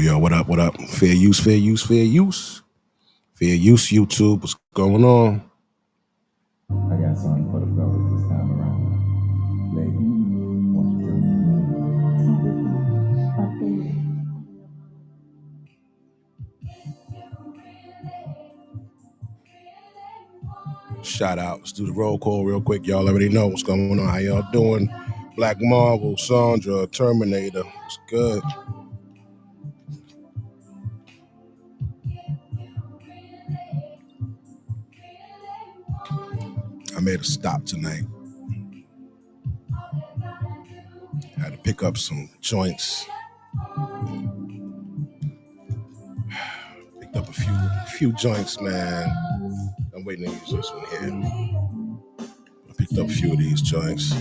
Yo, what up, what up? Fair use, fair use, fair use. Fair use, YouTube. What's going on? I got something for the fellas this time around. Lady, won't you Shout out. Let's do the roll call real quick. Y'all already know what's going on. How y'all doing? Black Marvel, Sandra, Terminator. It's good. I made a stop tonight. Had to pick up some joints. Picked up a few joints, man. I'm waiting to use this one here. I picked up a few of these joints.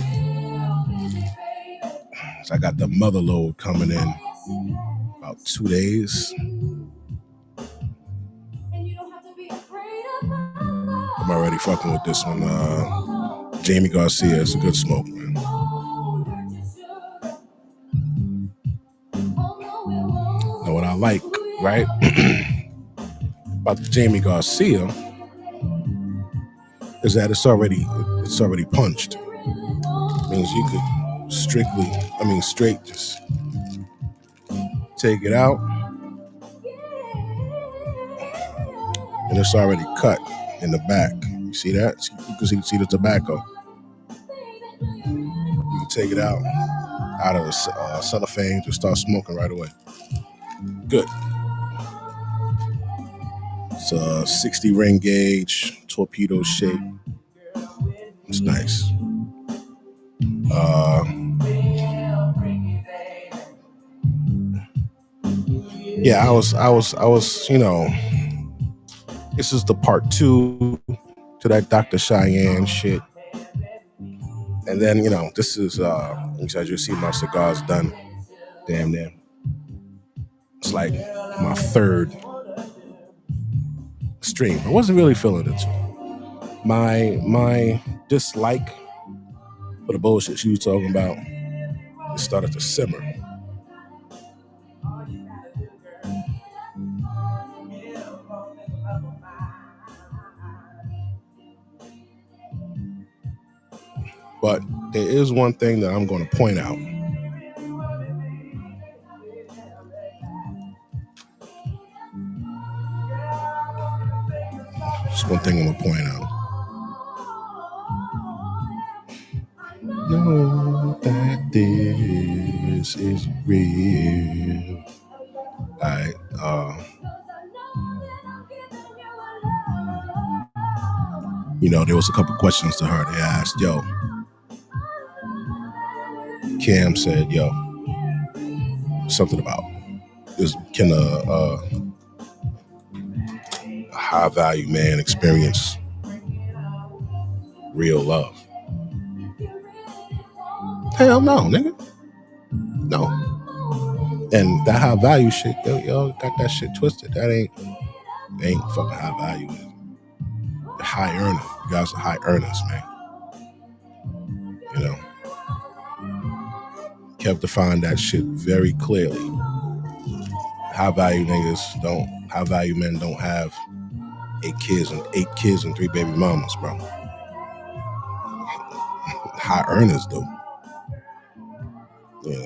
So I got the mother load coming in about 2 days. I'm already fucking with this one. Jamie Garcia. It's a good smoke, man. Now what I like, right, about the Jamie Garcia is that it's already punched. It means you could straight just take it out and it's already cut in the back. You see that? You can see the tobacco. You can take it out of the cellophane, just start smoking right away. Good. It's a 60 ring gauge, torpedo shape. It's nice. Yeah, I was, this is the part 2 to that Dr. Cheyenne shit. And then, this is, as you see, my cigar's done. Damn near. It's like my 3rd stream. I wasn't really feeling it. My dislike for the bullshit she was talking about, it started to simmer. But there is one thing that I'm going to point out. Just one thing I'm going to point out. Know that this is real. All right. There was a couple questions to her. They asked, Cam said, something about can a high value man experience real love? Hell no, nigga. No. And that high value shit, y'all got that shit twisted. That ain't fucking high value. High earner. You guys are high earners, man. Kev defined that shit very clearly. High value men don't have 8 kids and 3 baby mamas, bro. High earners do. You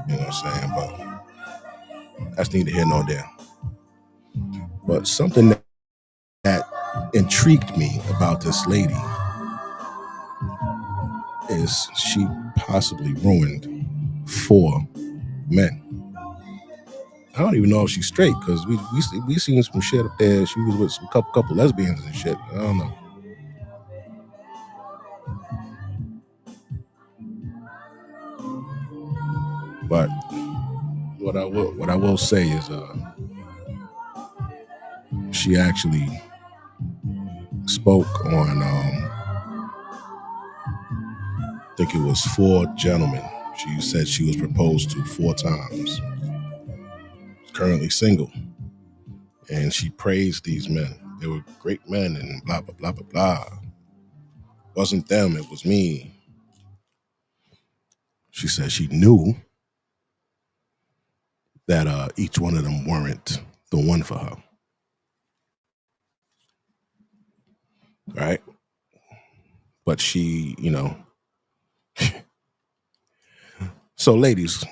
know what I'm saying? But that's neither here nor there. But something that intrigued me about this lady is she possibly ruined 4 men. I don't even know if she's straight, because we seen some shit up there. She was with some couple lesbians and shit. I don't know. But what I will say is she actually spoke on I think it was 4 gentlemen. She said she was proposed to 4 times. Currently single. And she praised these men. They were great men and blah, blah, blah, blah, blah. It wasn't them, it was me. She said she knew that each one of them weren't the one for her. Right? But she, so ladies,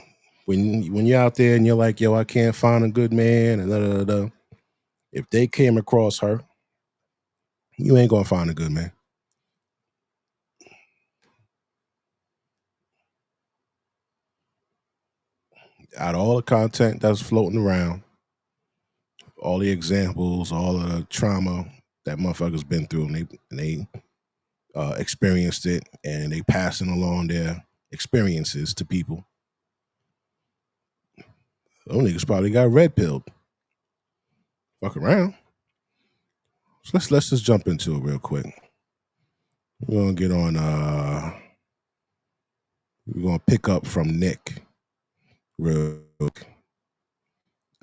when you're out there and you're like, yo, I can't find a good man, and da, da, da, if they came across her, you ain't gonna find a good man. Out of all the content that's floating around, all the examples, all of the trauma that motherfuckers been through, and they experienced it, and they passing along their experiences to people. Those niggas probably got red pilled. Fuck around. So let's just jump into it real quick. We're gonna get on. We're gonna pick up from Nick real quick.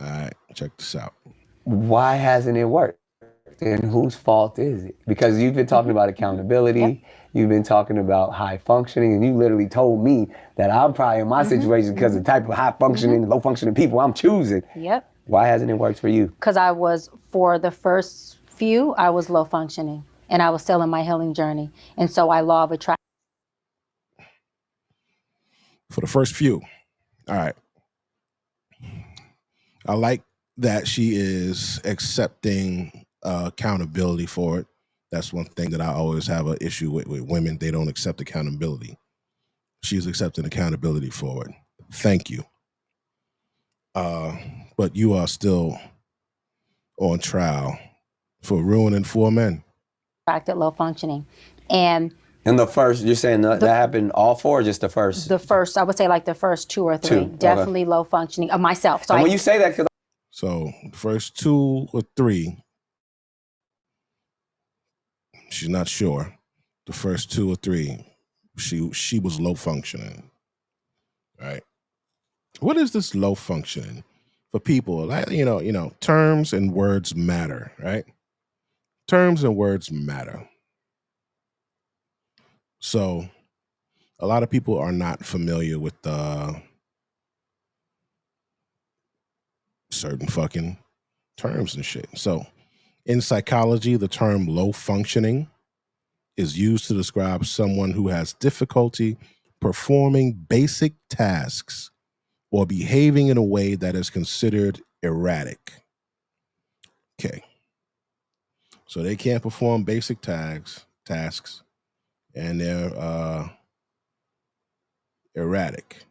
All right, check this out. Why hasn't it worked? And whose fault is it? Because you've been talking about accountability, you've been talking about high functioning, and you literally told me that I'm probably in my situation because of the type of high functioning, low functioning people I'm choosing. Yep. Why hasn't it worked for you? Because for the first few, I was low functioning and I was still in my healing journey. And so I law of attraction. For the first few. All right. I like that she is accepting accountability for it. That's one thing that I always have an issue with women. They don't accept accountability. She's accepting accountability for it. Thank you. But you are still on trial for ruining 4 men. Attracted low functioning. And the first, you're saying that happened all 4 or just the first? The first, I would say like the first 2 or 3. Definitely low functioning of myself. So when you say that, so the first 2 or 3, she's not sure. The first 2 or 3, she was low functioning. Right? What is this low functioning? For people, like terms and words matter, right? Terms and words matter. So a lot of people are not familiar with certain fucking terms and shit. So in psychology, the term low functioning is used to describe someone who has difficulty performing basic tasks or behaving in a way that is considered erratic. Okay. So they can't perform basic tasks, and they're erratic.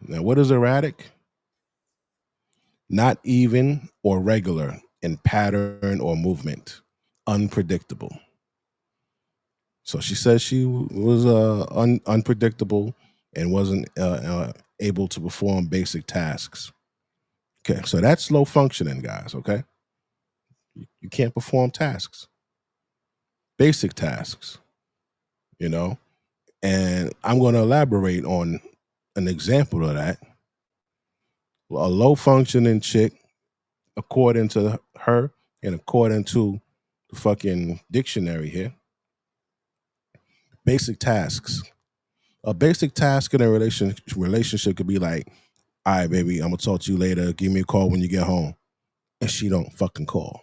Now, what is erratic? Not even or regular in pattern or movement, unpredictable. So she says she was unpredictable and wasn't able to perform basic tasks. Okay, so that's low functioning, guys, okay? You can't perform tasks, basic tasks, and I'm going to elaborate on an example of that. A low functioning chick, according to her and according to the fucking dictionary here, basic tasks. A basic task in a relationship could be like, all right, baby, I'm gonna talk to you later. Give me a call when you get home. And she don't fucking call.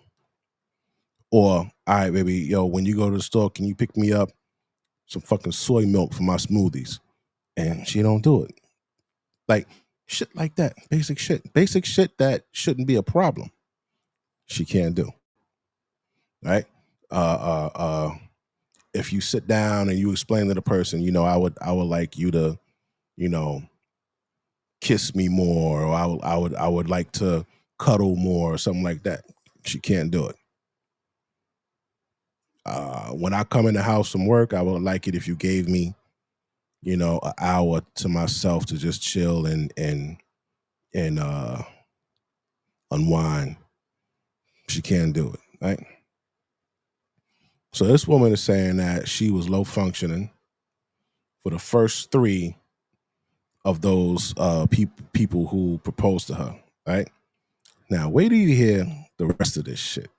Or, all right, baby, yo, when you go to the store, can you pick me up some fucking soy milk for my smoothies? And she don't do it. Like shit like that. Basic shit. Basic shit that shouldn't be a problem. She can't do. Right? If you sit down and you explain to the person, I would like you to, kiss me more, or I would like to cuddle more, or something like that. She can't do it. When I come in the house from work, I would like it if you gave me, an hour to myself to just chill and unwind. She can't do it, right? So this woman is saying that she was low functioning for the first 3 of those people who proposed to her, right? Now, wait till you hear the rest of this shit.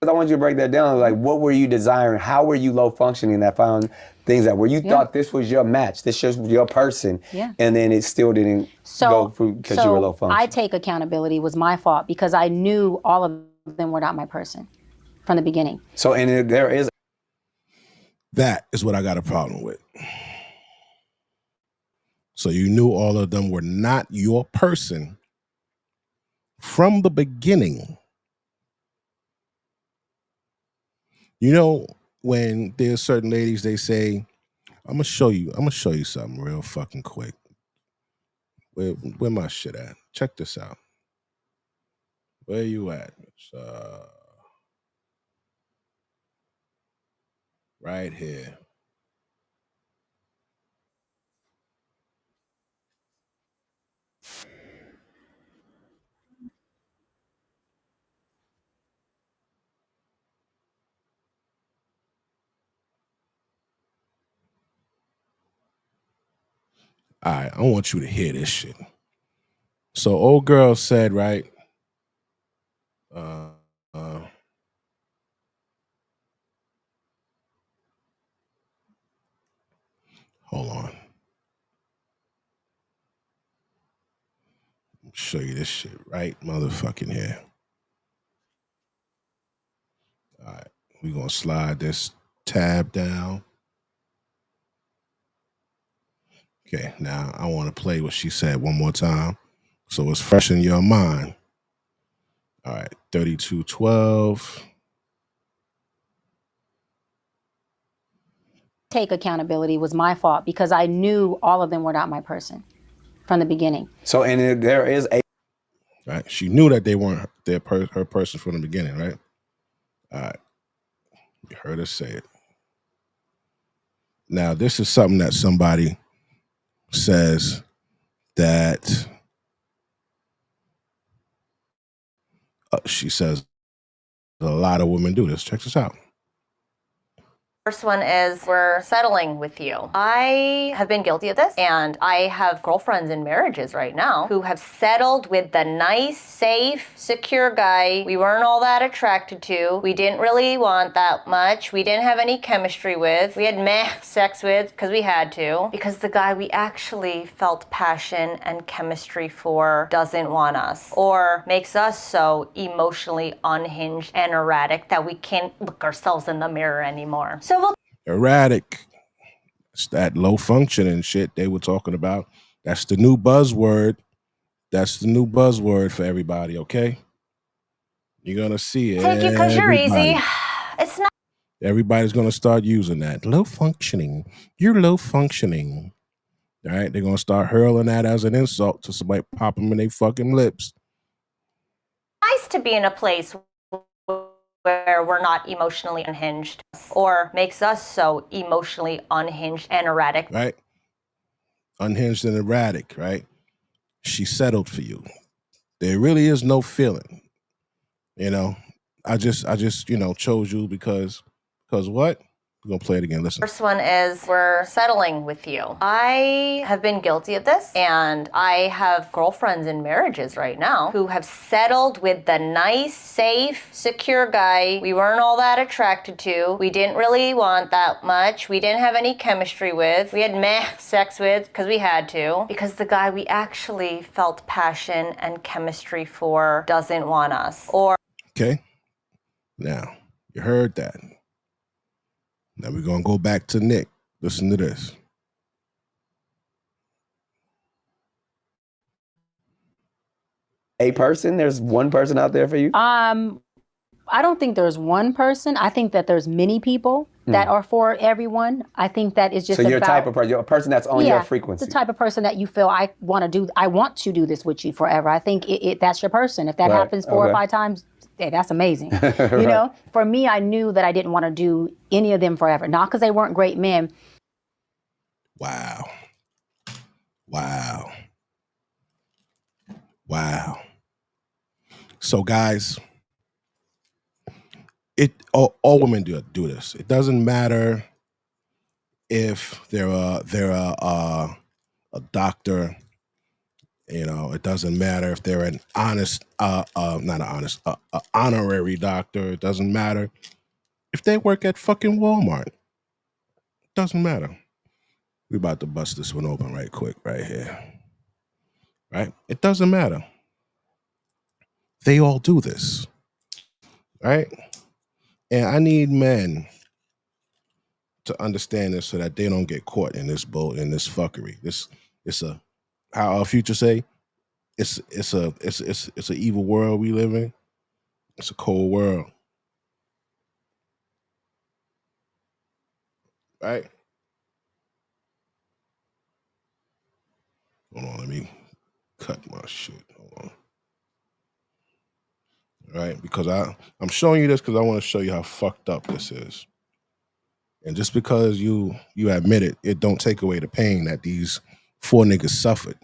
I want you to break that down. Like, what were you desiring? How were you low functioning that found things that where you thought this was your match, this was your person, and then it still didn't go through because you were low function? I take accountability. It was my fault because I knew all of them were not my person from the beginning. So, and there is. That is what I got a problem with. So you knew all of them were not your person from the beginning. You know, when there's certain ladies, they say, I'm gonna show you something real fucking quick. Where my shit at? Check this out. Where you at? Right here. All right, I want you to hear this shit. So old girl said, right? Hold on. Show you this shit right motherfucking here. All right, we're gonna slide this tab down. Okay, now I want to play what she said one more time so it's fresh in your mind. All right, 3212. Take accountability. It was my fault because I knew all of them were not my person from the beginning. So, and there is a. Right, she knew that they weren't her person from the beginning, right? All right, you heard her say it. Now, this is something that somebody says that she says a lot of women do this. Check this out. First one is we're settling with you. I have been guilty of this, and I have girlfriends in marriages right now who have settled with the nice, safe, secure guy we weren't all that attracted to. We didn't really want that much. We didn't have any chemistry with. We had meh sex with because we had to. Because the guy we actually felt passion and chemistry for doesn't want us, or makes us so emotionally unhinged and erratic that we can't look ourselves in the mirror anymore. So erratic. It's that low functioning shit they were talking about. That's the new buzzword. That's the new buzzword for everybody, okay? You're gonna see it. Take you because you're easy. It's not. Everybody's gonna start using that. Low functioning. You're low functioning. All right, they're gonna start hurling that as an insult to somebody, pop them in their fucking lips. Nice to be in a place where we're not emotionally unhinged, or makes us so emotionally unhinged and erratic. Right? Unhinged and erratic, right? She settled for you. There really is no feeling. You know, I just, chose you because what? We're gonna play it again. Listen. First one is we're settling with you. I have been guilty of this, and I have girlfriends in marriages right now who have settled with the nice, safe, secure guy we weren't all that attracted to. We didn't really want that much. We didn't have any chemistry with. We had meh sex with because we had to. Because the guy we actually felt passion and chemistry for doesn't want us. Or okay, now you heard that. Now we're gonna go back to Nick. Listen to this. A person? There's one person out there for you? I don't think there's one person. I think that there's many people that are for everyone. I think that is just so you're a type of person. You're a person that's on your frequency. The type of person that you feel I want to do this with you forever. I think that's your person. If that happens 4 or 5 times, hey, that's amazing. You know, for me, I knew that I didn't want to do any of them forever. Not because they weren't great men. Wow. So guys, all women do this. It doesn't matter if they're a doctor You know, it doesn't matter if they're an honest, honorary doctor. It doesn't matter if they work at fucking Walmart. Doesn't matter. We about to bust this one open right quick, right here. Right? It doesn't matter. They all do this. Right? And I need men to understand this so that they don't get caught in this boat, in this fuckery. It's a, how our future say, it's an evil world we live in. It's a cold world. Right? Hold on, let me cut my shit. Hold on. Right? Because I'm showing you this because I want to show you how fucked up this is. And just because you admit it, it don't take away the pain that these 4 niggas suffered.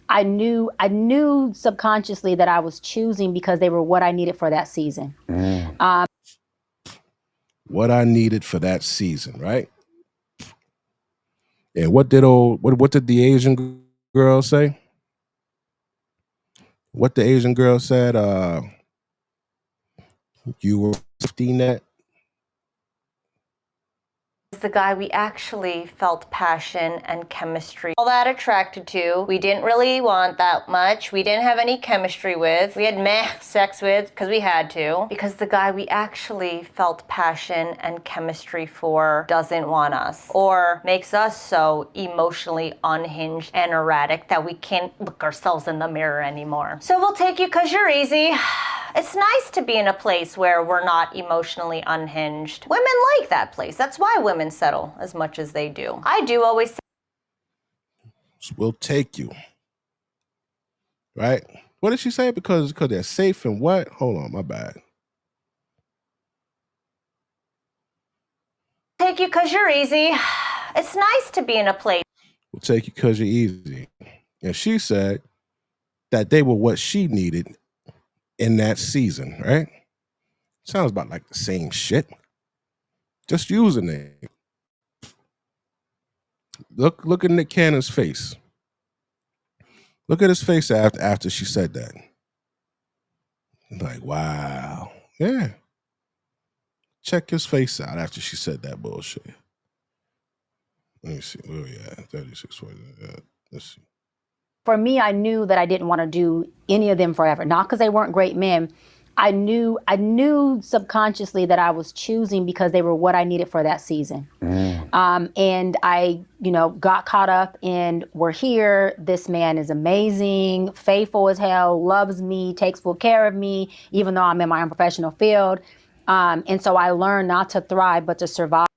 I knew subconsciously that I was choosing because they were what I needed for that season. What I needed for that season, right? And what did the Asian girl say? What the Asian girl said? You were 15 that. The guy we actually felt passion and chemistry all that attracted to. We didn't really want that much. We didn't have any chemistry with. We had meh sex with because we had to. Because the guy we actually felt passion and chemistry for doesn't want us or makes us so emotionally unhinged and erratic that we can't look ourselves in the mirror anymore. So we'll take you because you're easy. It's nice to be in a place where we're not emotionally unhinged. Women like that place. That's why women settle as much as they do. I do always say, We'll take you. Right? What did she say? Because they're safe and what? Hold on, my bad. take you because you're easy. It's nice to be in a place. We'll take you because you're easy. And she said that they were what she needed in that season, right? Sounds about like the same shit. Just using it. Look at Nick Cannon's face. Look at his face after she said that. Like, wow. Yeah. Check his face out after she said that bullshit. Let me see. Where we at? 36. Let's see. For me, I knew that I didn't want to do any of them forever. Not because they weren't great men. I knew subconsciously that I was choosing because they were what I needed for that season. And I, got caught up in, we're here, this man is amazing, faithful as hell, loves me, takes full care of me, even though I'm in my unprofessional field. And so I learned not to thrive, but to survive.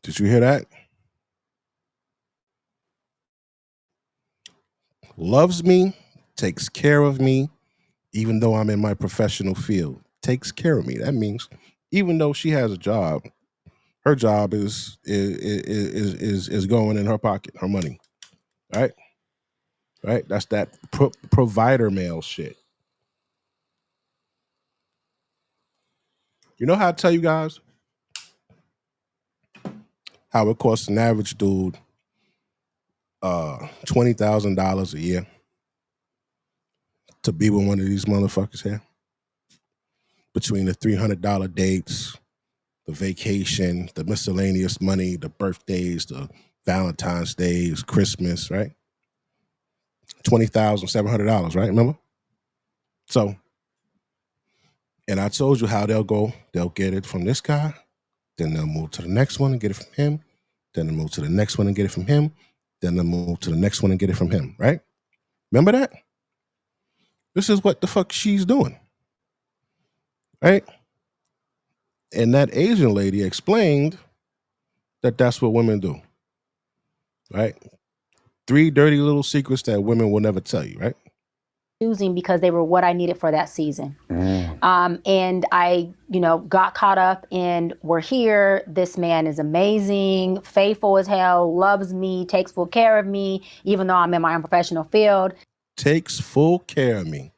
Did you hear that? Loves me, takes care of me, even though I'm in my professional field. Takes care of me. That means even though she has a job, her job is going in her pocket, her money. Right? Right? That's that provider male shit. You know how I tell you guys how it costs an average dude $20,000 a year to be with one of these motherfuckers here? Between the $300 dates, the vacation, the miscellaneous money, the birthdays, the Valentine's Days, Christmas, right? $20,700, right? Remember? So, and I told you how they'll get it from this guy, then they'll move to the next one and get it from him, then they'll move to the next one and get it from him, then they'll move to the next one and get it from him, right? Remember that? This is what the fuck she's doing, right? And that Asian lady explained that that's what women do, right? 3 dirty little secrets that women will never tell you, right? Choosing because they were what I needed for that season. And I, got caught up in, we're here, this man is amazing, faithful as hell, loves me, takes full care of me, even though I'm in my unprofessional field. Takes full care of me,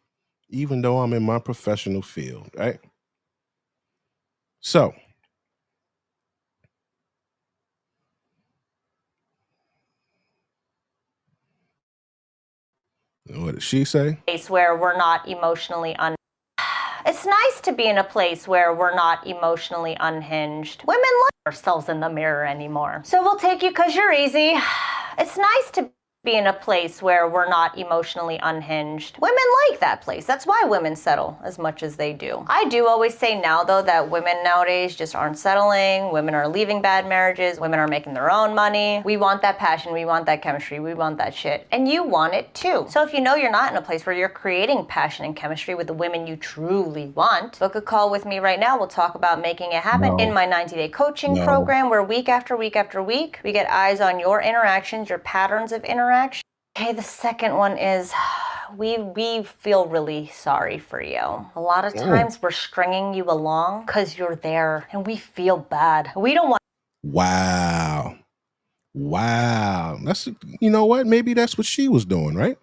even though I'm in my professional field, right? So, What did she say? Place where we're not emotionally It's nice to be in a place where we're not emotionally unhinged. Women like ourselves in the mirror anymore. So we'll take you because you're easy. It's nice to be in a place where we're not emotionally unhinged. Women like that place. That's why women settle as much as they do. I do always say now, though, that women nowadays just aren't settling. Women are leaving bad marriages. Women are making their own money. We want that passion. We want that chemistry. We want that shit. And you want it too. So if you know you're not in a place where you're creating passion and chemistry with the women you truly want, book a call with me right now. We'll talk about making it happen in my 90-day coaching program, where week after week after week, we get eyes on your interactions, your patterns of interaction. Okay, the second one is we feel really sorry for you. A lot of times we're stringing you along because you're there and we feel bad. We don't want. Wow. That's, you know what? Maybe that's what she was doing, right?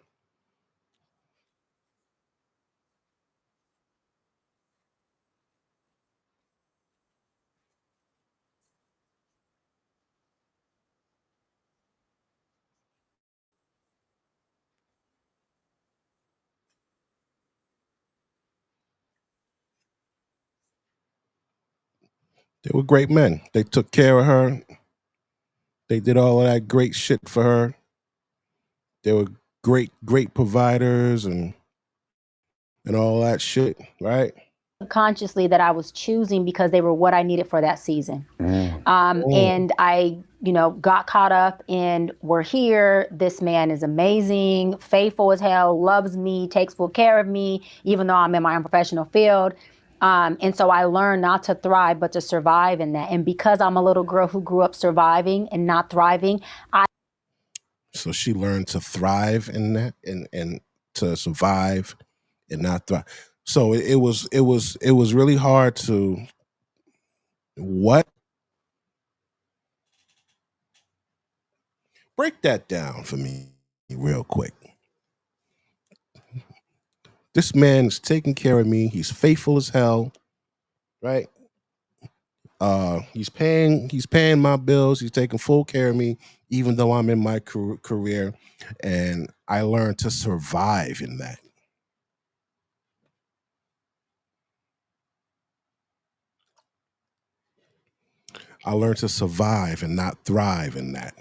They were great men. They took care of her. They did all of that great shit for her. They were great providers and all that shit, right? Consciously that I was choosing because they were what I needed for that season. And I, got caught up in, we're here. This man is amazing, faithful as hell, loves me, takes full care of me, even though I'm in my unprofessional field. And so I learned not to thrive, but to survive in that. And because I'm a little girl who grew up surviving and not thriving, so she learned to thrive in that and to survive and not thrive. So it was really hard to what? Break that down for me real quick. This man is taking care of me. He's faithful as hell, right? He's paying my bills. He's taking full care of me, even though I'm in my career, and I learned to survive in that. I learned to survive and not thrive in that.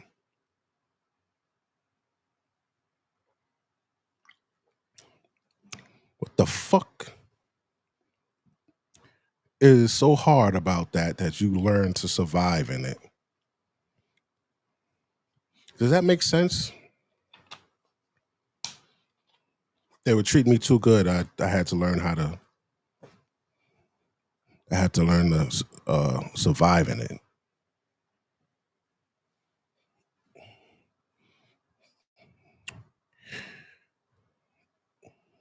What the fuck is so hard about that you learn to survive in it? Does that make sense? They would treat me too good. I had to learn how to. I had to learn to survive in it.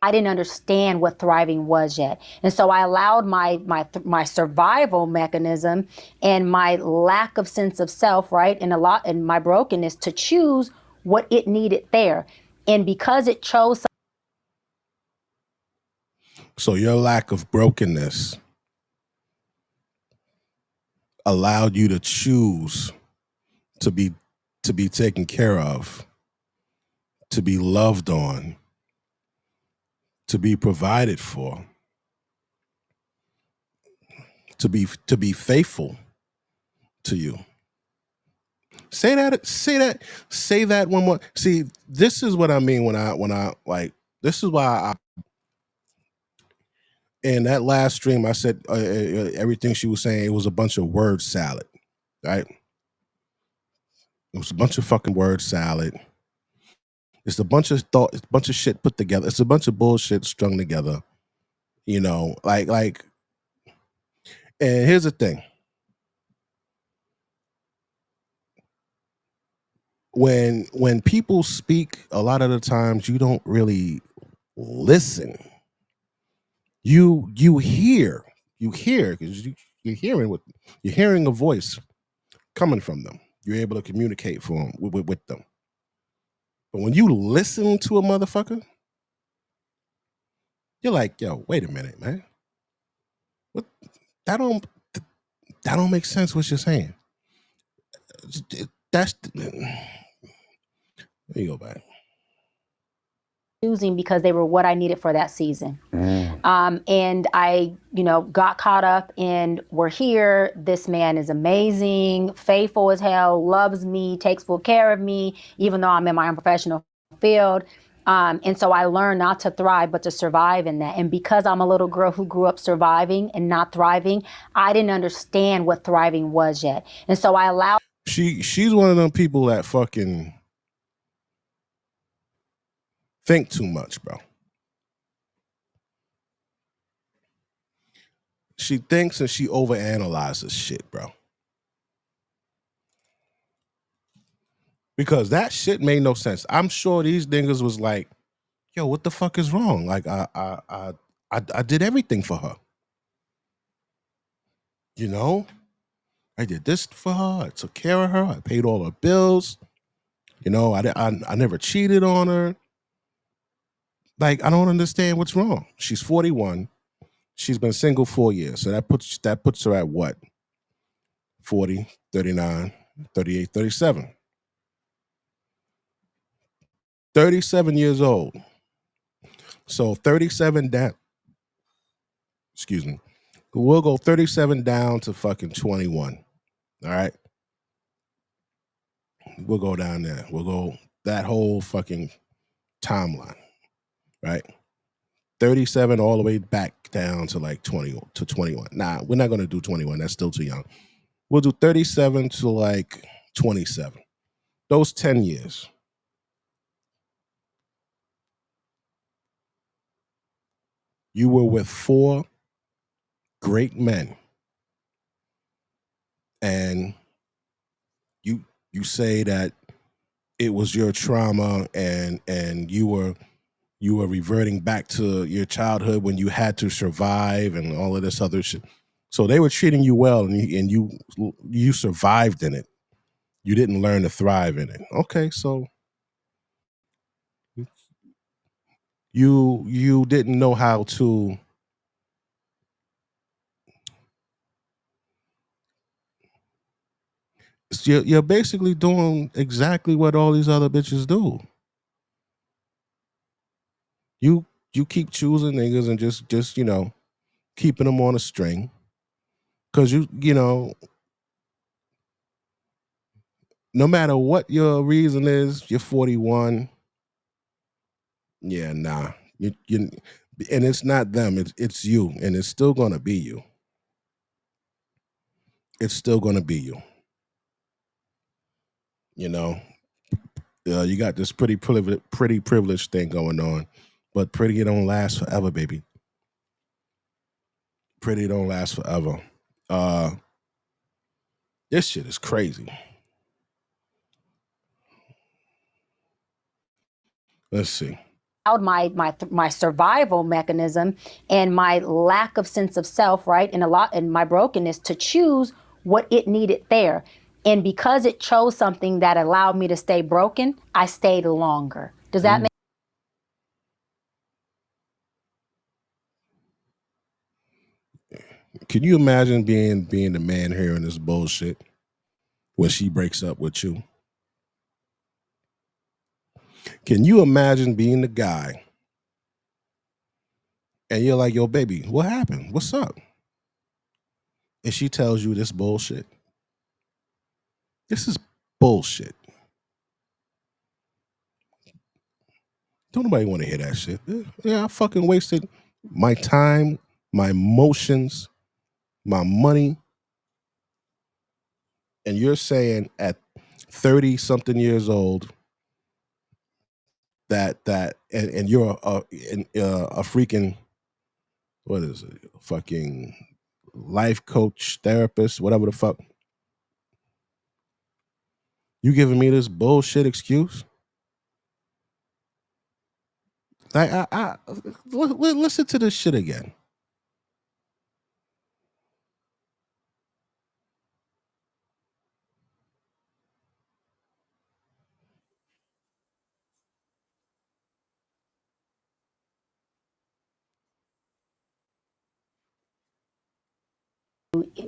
I didn't understand what thriving was yet. And so I allowed my survival mechanism and my lack of sense of self, right? And my brokenness to choose what it needed there. And because it chose. So your lack of brokenness allowed you to choose to be taken care of, to be loved on, to be provided for, to be faithful to you. Say that one more. See, this is what I mean when I like, this is why I, in that last stream, I said everything she was saying, it was a bunch of word salad, right? It was a bunch of fucking word salad. It's a bunch of shit put together. It's a bunch of bullshit strung together. Like, and here's the thing. When people speak, a lot of the times you don't really listen. You hear because you're hearing a voice coming from them. You're able to communicate with them. But when you listen to a motherfucker, you're like, yo, wait a minute, man. What? That don't make sense what you're saying. Let me go back. choosing because they were what I needed for that season. And I, got caught up in, we're here. This man is amazing, faithful as hell, loves me, takes full care of me, even though I'm in my own professional field. And so I learned not to thrive, but to survive in that. And because I'm a little girl who grew up surviving and not thriving, I didn't understand what thriving was yet. And so I allowed. She's one of them people that fucking think too much, bro. She thinks and she overanalyzes shit, bro. Because that shit made no sense. I'm sure these niggas was like, yo, what the fuck is wrong? Like, I did everything for her. I did this for her. I took care of her. I paid all her bills. I never cheated on her. Like, I don't understand what's wrong. She's 41. She's been single 4 years. So that puts her at what? 40, 39, 38, 37. 37 years old. So 37 down. Excuse me. We'll go 37 down to fucking 21. All right. We'll go down there. We'll go that whole fucking timeline. Right. 37 all the way back down to like 20 to 21. Nah, we're not going to do 21. That's still too young. We'll do 37 to like 27. Those 10 years. You were with 4 great men. And you say that it was your trauma and you were reverting back to your childhood when you had to survive and all of this other shit. So they were treating you well and you survived in it. You didn't learn to thrive in it. Okay, so you didn't know how to you're basically doing exactly what all these other bitches do. You keep choosing niggas and just keeping them on a string. Cause no matter what your reason is, you're 41. Yeah, nah. You and it's not them, it's you, and it's still gonna be you. It's still gonna be you. You got this pretty privileged thing going on, but pretty don't last forever, baby. Pretty don't last forever. This shit is crazy. Let's see. My survival mechanism and my lack of sense of self, right, and my brokenness to choose what it needed there. And because it chose something that allowed me to stay broken, I stayed longer. Does that make Can you imagine being the man hearing this bullshit when she breaks up with you? Can you imagine being the guy and you're like, yo, baby, what happened? What's up? And she tells you this bullshit. This is bullshit. Don't nobody want to hear that shit. Yeah, I fucking wasted my time, my emotions, my money. And you're saying at 30 something years old that and you're a freaking, what is it? Fucking life coach, therapist, whatever the fuck. You giving me this bullshit excuse? Like, listen to this shit again.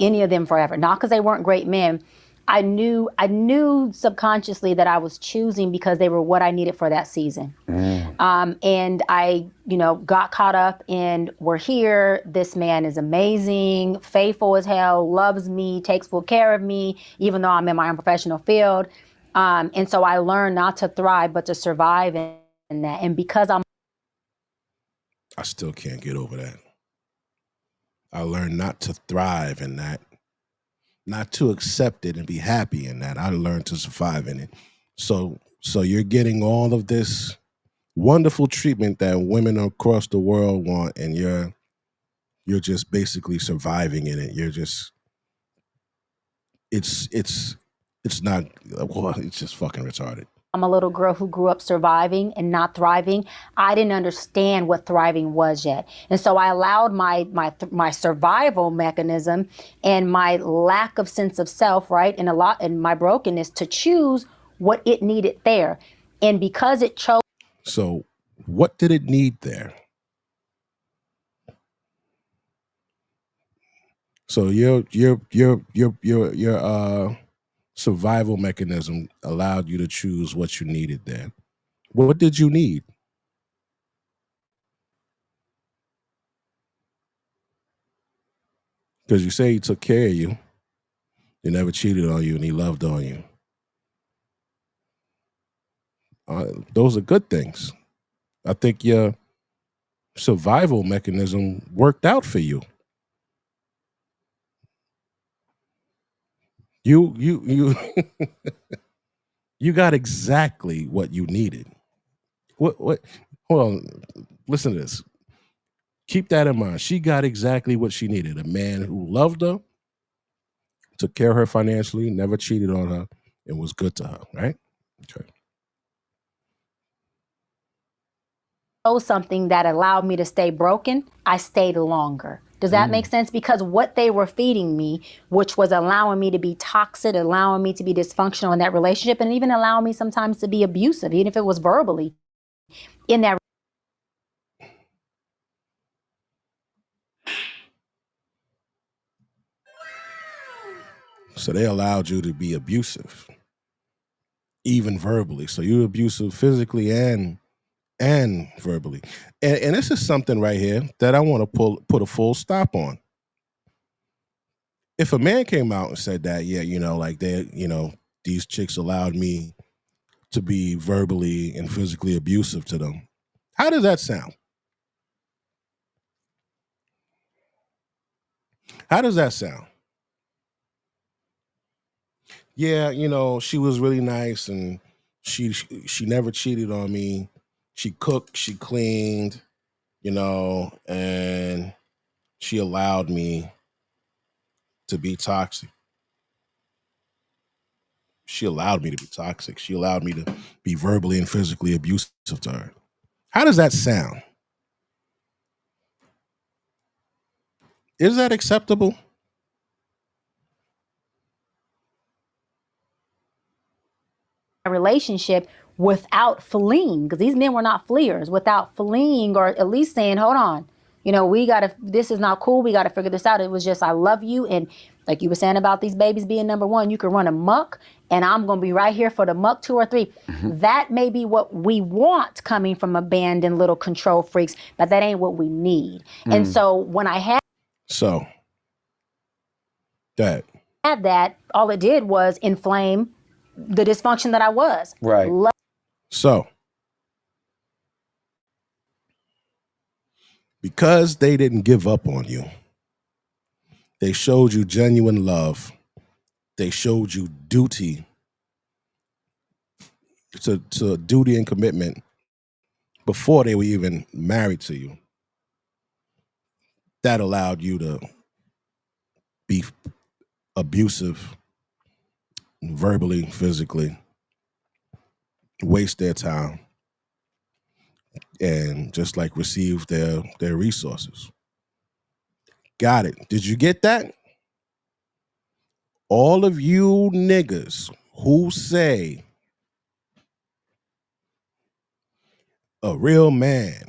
any of them forever? Not because they weren't great men. I knew subconsciously that I was choosing because they were what I needed for that season. And I, got caught up in, we're here. This man is amazing, faithful as hell, loves me, takes full care of me, even though I'm in my own professional field. And so I learned not to thrive, but to survive in that. And because I still can't get over that. I learned not to thrive in that, not to accept it and be happy in that. I learned to survive in it. So you're getting all of this wonderful treatment that women across the world want, and you're just basically surviving in it. You're just, it's not, well, it's just fucking retarded. I'm a little girl who grew up surviving and not thriving. I didn't understand what thriving was yet. And so I allowed my survival mechanism and my lack of sense of self, right, and my brokenness to choose what it needed there. And because it chose. So what did it need there? So your survival mechanism allowed you to choose what you needed there. What did you need? Because you say he took care of you. He never cheated on you, and he loved on you. Those are good things. I think your survival mechanism worked out for you. You you got exactly what you needed. What? Hold on. Listen to this. Keep that in mind. She got exactly what she needed. A man who loved her, took care of her financially, never cheated on her, and was good to her, right? Okay. Something that allowed me to stay broken, I stayed longer. Does that make sense? Because what they were feeding me, which was allowing me to be toxic, allowing me to be dysfunctional in that relationship, and even allowing me sometimes to be abusive, even if it was verbally, in that. So they allowed you to be abusive, even verbally. So you're abusive physically and verbally. And this is something right here that I want to put a full stop on. If a man came out and said that, yeah, like these chicks allowed me to be verbally and physically abusive to them, how does that sound? How does that sound? Yeah, she was really nice, and she never cheated on me. She cooked, she cleaned, and she allowed me to be toxic. She allowed me to be toxic. She allowed me to be verbally and physically abusive to her. How does that sound? Is that acceptable? Relationship without fleeing, because these men were not fleers, without fleeing, or at least saying, hold on, this is not cool, we gotta figure this out. It was just, I love you, and like you were saying about these babies being number one, you can run amok and I'm gonna be right here for the muck 2 or 3. That may be what we want coming from abandoned little control freaks, but that ain't what we need. And so when I had that, all it did was inflame the dysfunction that I was. Right. So, because they didn't give up on you, they showed you genuine love. They showed you duty, to duty and commitment before they were even married to you. That allowed you to be abusive, verbally, physically, waste their time, and just like receive their resources. Got it. Did you get that? All of you niggas who say a real man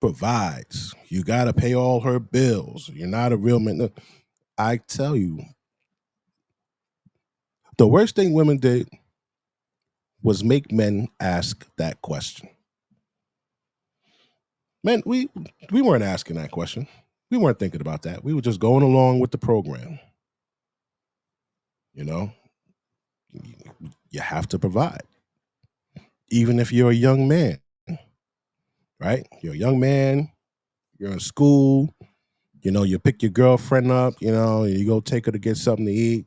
provides, you got to pay all her bills, you're not a real man. I tell you, the worst thing women did was make men ask that question. Man, we weren't asking that question. We weren't thinking about that. We were just going along with the program. You know, you have to provide. Even if you're a young man, right? You're a young man, you're in school, you know, you pick your girlfriend up, you know, you go take her to get something to eat,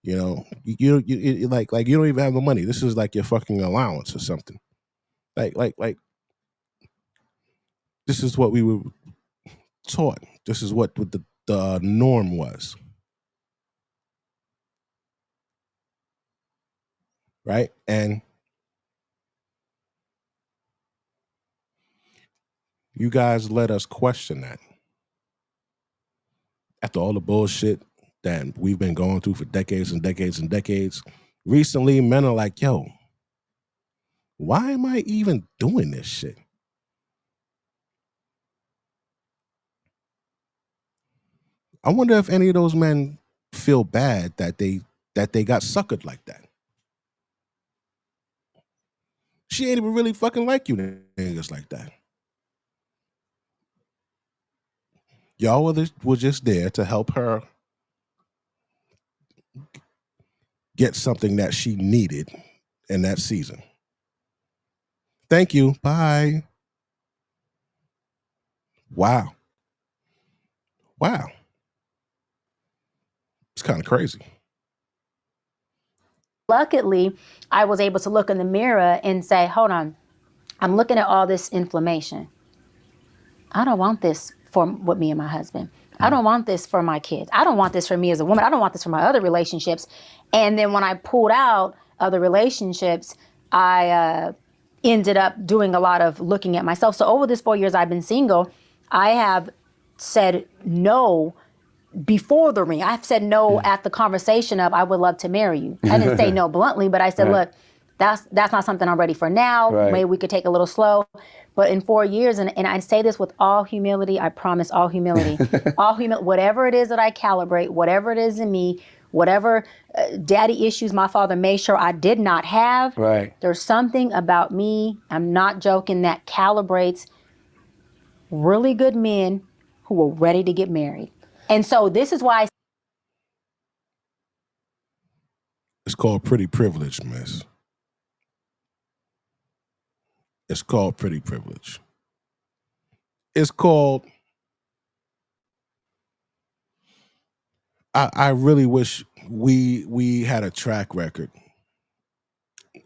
you know, you like you don't even have the money. This is like your fucking allowance or something. Like this is what we were taught. This is what the norm was. Right? And you guys let us question that. After all the bullshit that we've been going through for decades and decades and decades, recently men are like, yo, why am I even doing this shit? I wonder if any of those men feel bad that they got suckered like that. She ain't even really fucking like you niggas like that. Y'all were just there to help her get something that she needed in that season. Thank you. Bye. Wow. It's kind of crazy. Luckily, I was able to look in the mirror and say, hold on, I'm looking at all this information. I don't want this with me and my husband. I don't want this for my kids. I don't want this for me as a woman. I don't want this for my other relationships. And then when I pulled out other relationships, I ended up doing a lot of looking at myself. So over this 4 years I've been single, I have said no before the ring. I've said no at the conversation of, I would love to marry you. I didn't say no bluntly, but I said, look, that's not something I'm ready for now. Right. Maybe we could take a little slow. But in 4 years, and I say this with all humility, I promise all humility, whatever it is that I calibrate, whatever it is in me, whatever daddy issues my father made sure I did not have, right. There's something about me, I'm not joking, that calibrates really good men who are ready to get married. And so this is why It's called pretty privilege, miss. It's called pretty privilege. It's called, I really wish we had a track record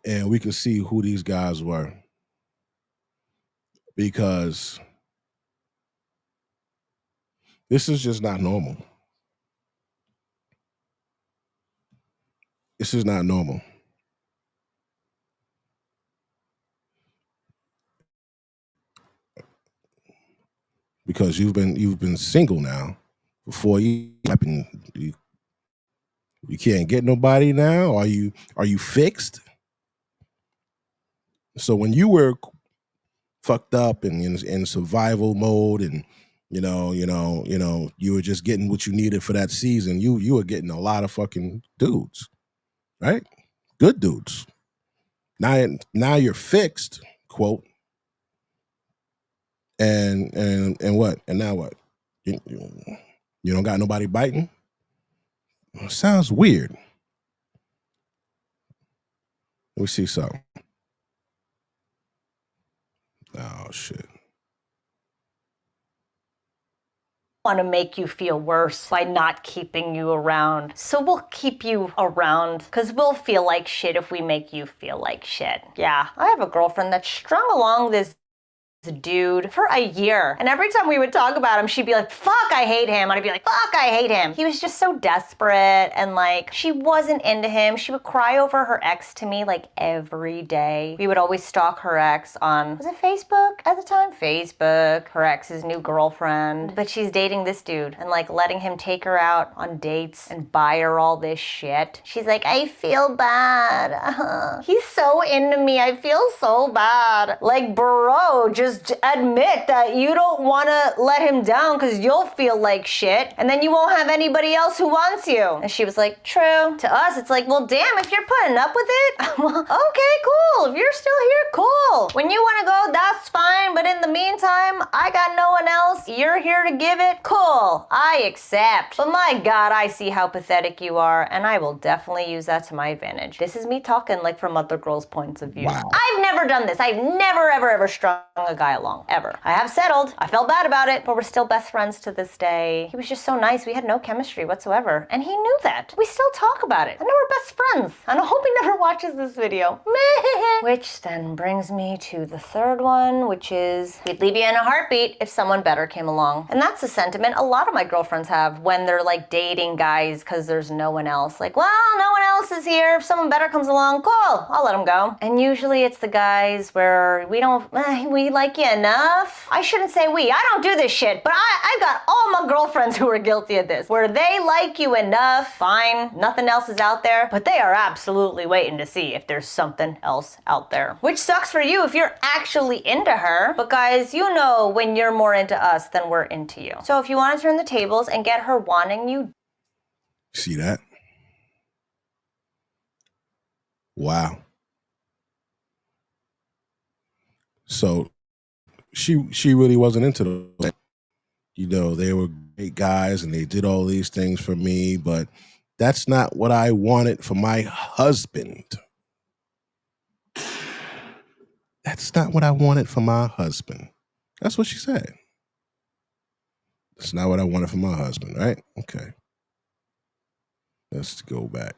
and we could see who these guys were. Because this is just not normal. This is not normal. Because you've been single now for 4 years. You can't get nobody now. Are you fixed? So when you were fucked up and in survival mode, and you were just getting what you needed for that season, you were getting a lot of fucking dudes, right? Good dudes. Now you're fixed, quote. And what? And now what? You don't got nobody biting? Sounds weird. Let me see something. Oh shit. Want to make you feel worse by not keeping you around. So we'll keep you around because we'll feel like shit if we make you feel like shit. Yeah, I have a girlfriend that strung along this dude for a year. And every time we would talk about him, she'd be like, fuck, I hate him. And I'd be like, fuck, I hate him. He was just so desperate. And like, she wasn't into him. She would cry over her ex to me like every day. We would always stalk her ex on, was it Facebook at the time? Facebook, her ex's new girlfriend. But she's dating this dude and like letting him take her out on dates and buy her all this shit. She's like, I feel bad. He's so into me. I feel so bad. Like, bro, just just admit that you don't want to let him down because you'll feel like shit and then you won't have anybody else who wants you. And she was like, true. To us, it's like, well, damn, if you're putting up with it, well, okay, cool. If you're still here, cool. When you want to go, that's fine. But in the meantime, I got no one else. You're here to give it. Cool. I accept. But my God, I see how pathetic you are, and I will definitely use that to my advantage. This is me talking like from other girls' points of view. Wow. I've never done this. I've never, ever strung a guy along, ever. I have settled. I felt bad about it, but we're still best friends to this day. He was just so nice. We had no chemistry whatsoever, and he knew that. We still talk about it, and now we're best friends. And I hope he never watches this video. Which then brings me to the third one, which is we'd leave you in a heartbeat if someone better came along. And that's a sentiment a lot of my girlfriends have when they're like dating guys because there's no one else. Like, well, no one else is here. If someone better comes along, cool, I'll let them go. And usually it's the guys where we like you enough. I shouldn't say we. I don't do this shit, but I've got all my girlfriends who are guilty of this, where they like you enough, fine, nothing else is out there, but they are absolutely waiting to see if there's something else out there. Which sucks for you if you're actually into her, but guys, you know when you're more into us than we're into you. So if you want to turn the tables and get her wanting you. See that? Wow. So she really wasn't into those. You know, they were great guys and they did all these things for me, but that's not what I wanted for my husband. That's not what I wanted for my husband. That's what she said. That's not what I wanted for my husband, right? Okay. Let's go back.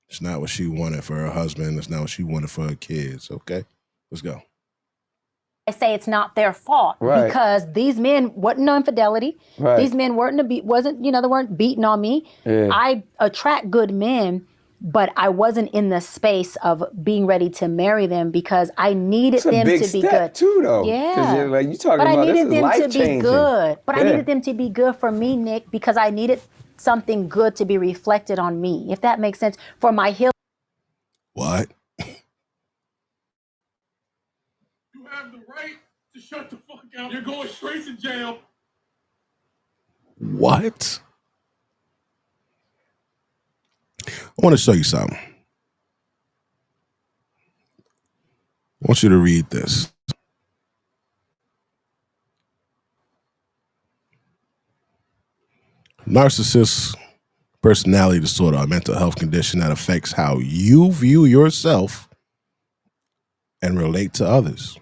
It's not what she wanted for her husband. It's not what she wanted for her kids. Okay, let's go. I say it's not their fault because these men wasn't no infidelity. These men weren't they weren't beating on me. Yeah. I attract good men, but I wasn't in the space of being ready to marry them because I needed them to be good too, though. Yeah, like you talking but about, I needed them to be good. But yeah. I needed them to be good for me, Nick, because I needed something good to be reflected on me, if that makes sense, for my healing. What? You have the right to shut the fuck up. You're going straight to jail. What? I want to show you something. I want you to read this. Narcissist personality disorder, a mental health condition that affects how you view yourself and relate to others.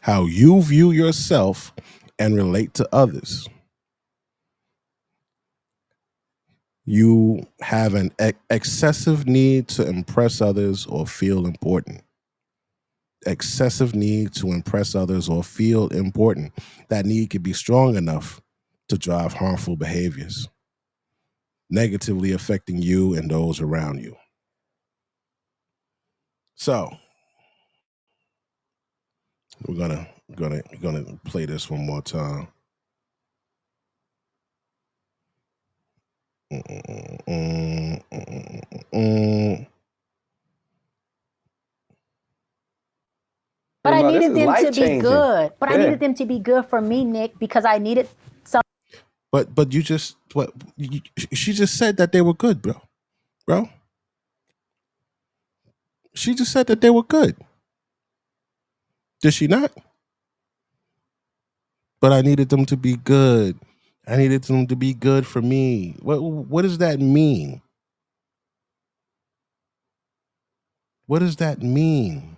How you view yourself and relate to others. You have an excessive need to impress others or feel important. Excessive need to impress others or feel important. That need could be strong enough to drive harmful behaviors, negatively affecting you and those around you. So we're gonna play this one more time. But I needed them to be good. But I needed them to be good for me, Nick, because I needed some. But you just she just said that they were good, bro. She just said that they were good. Did she not? But I needed them to be good. I needed them to be good for me. What does that mean? What does that mean?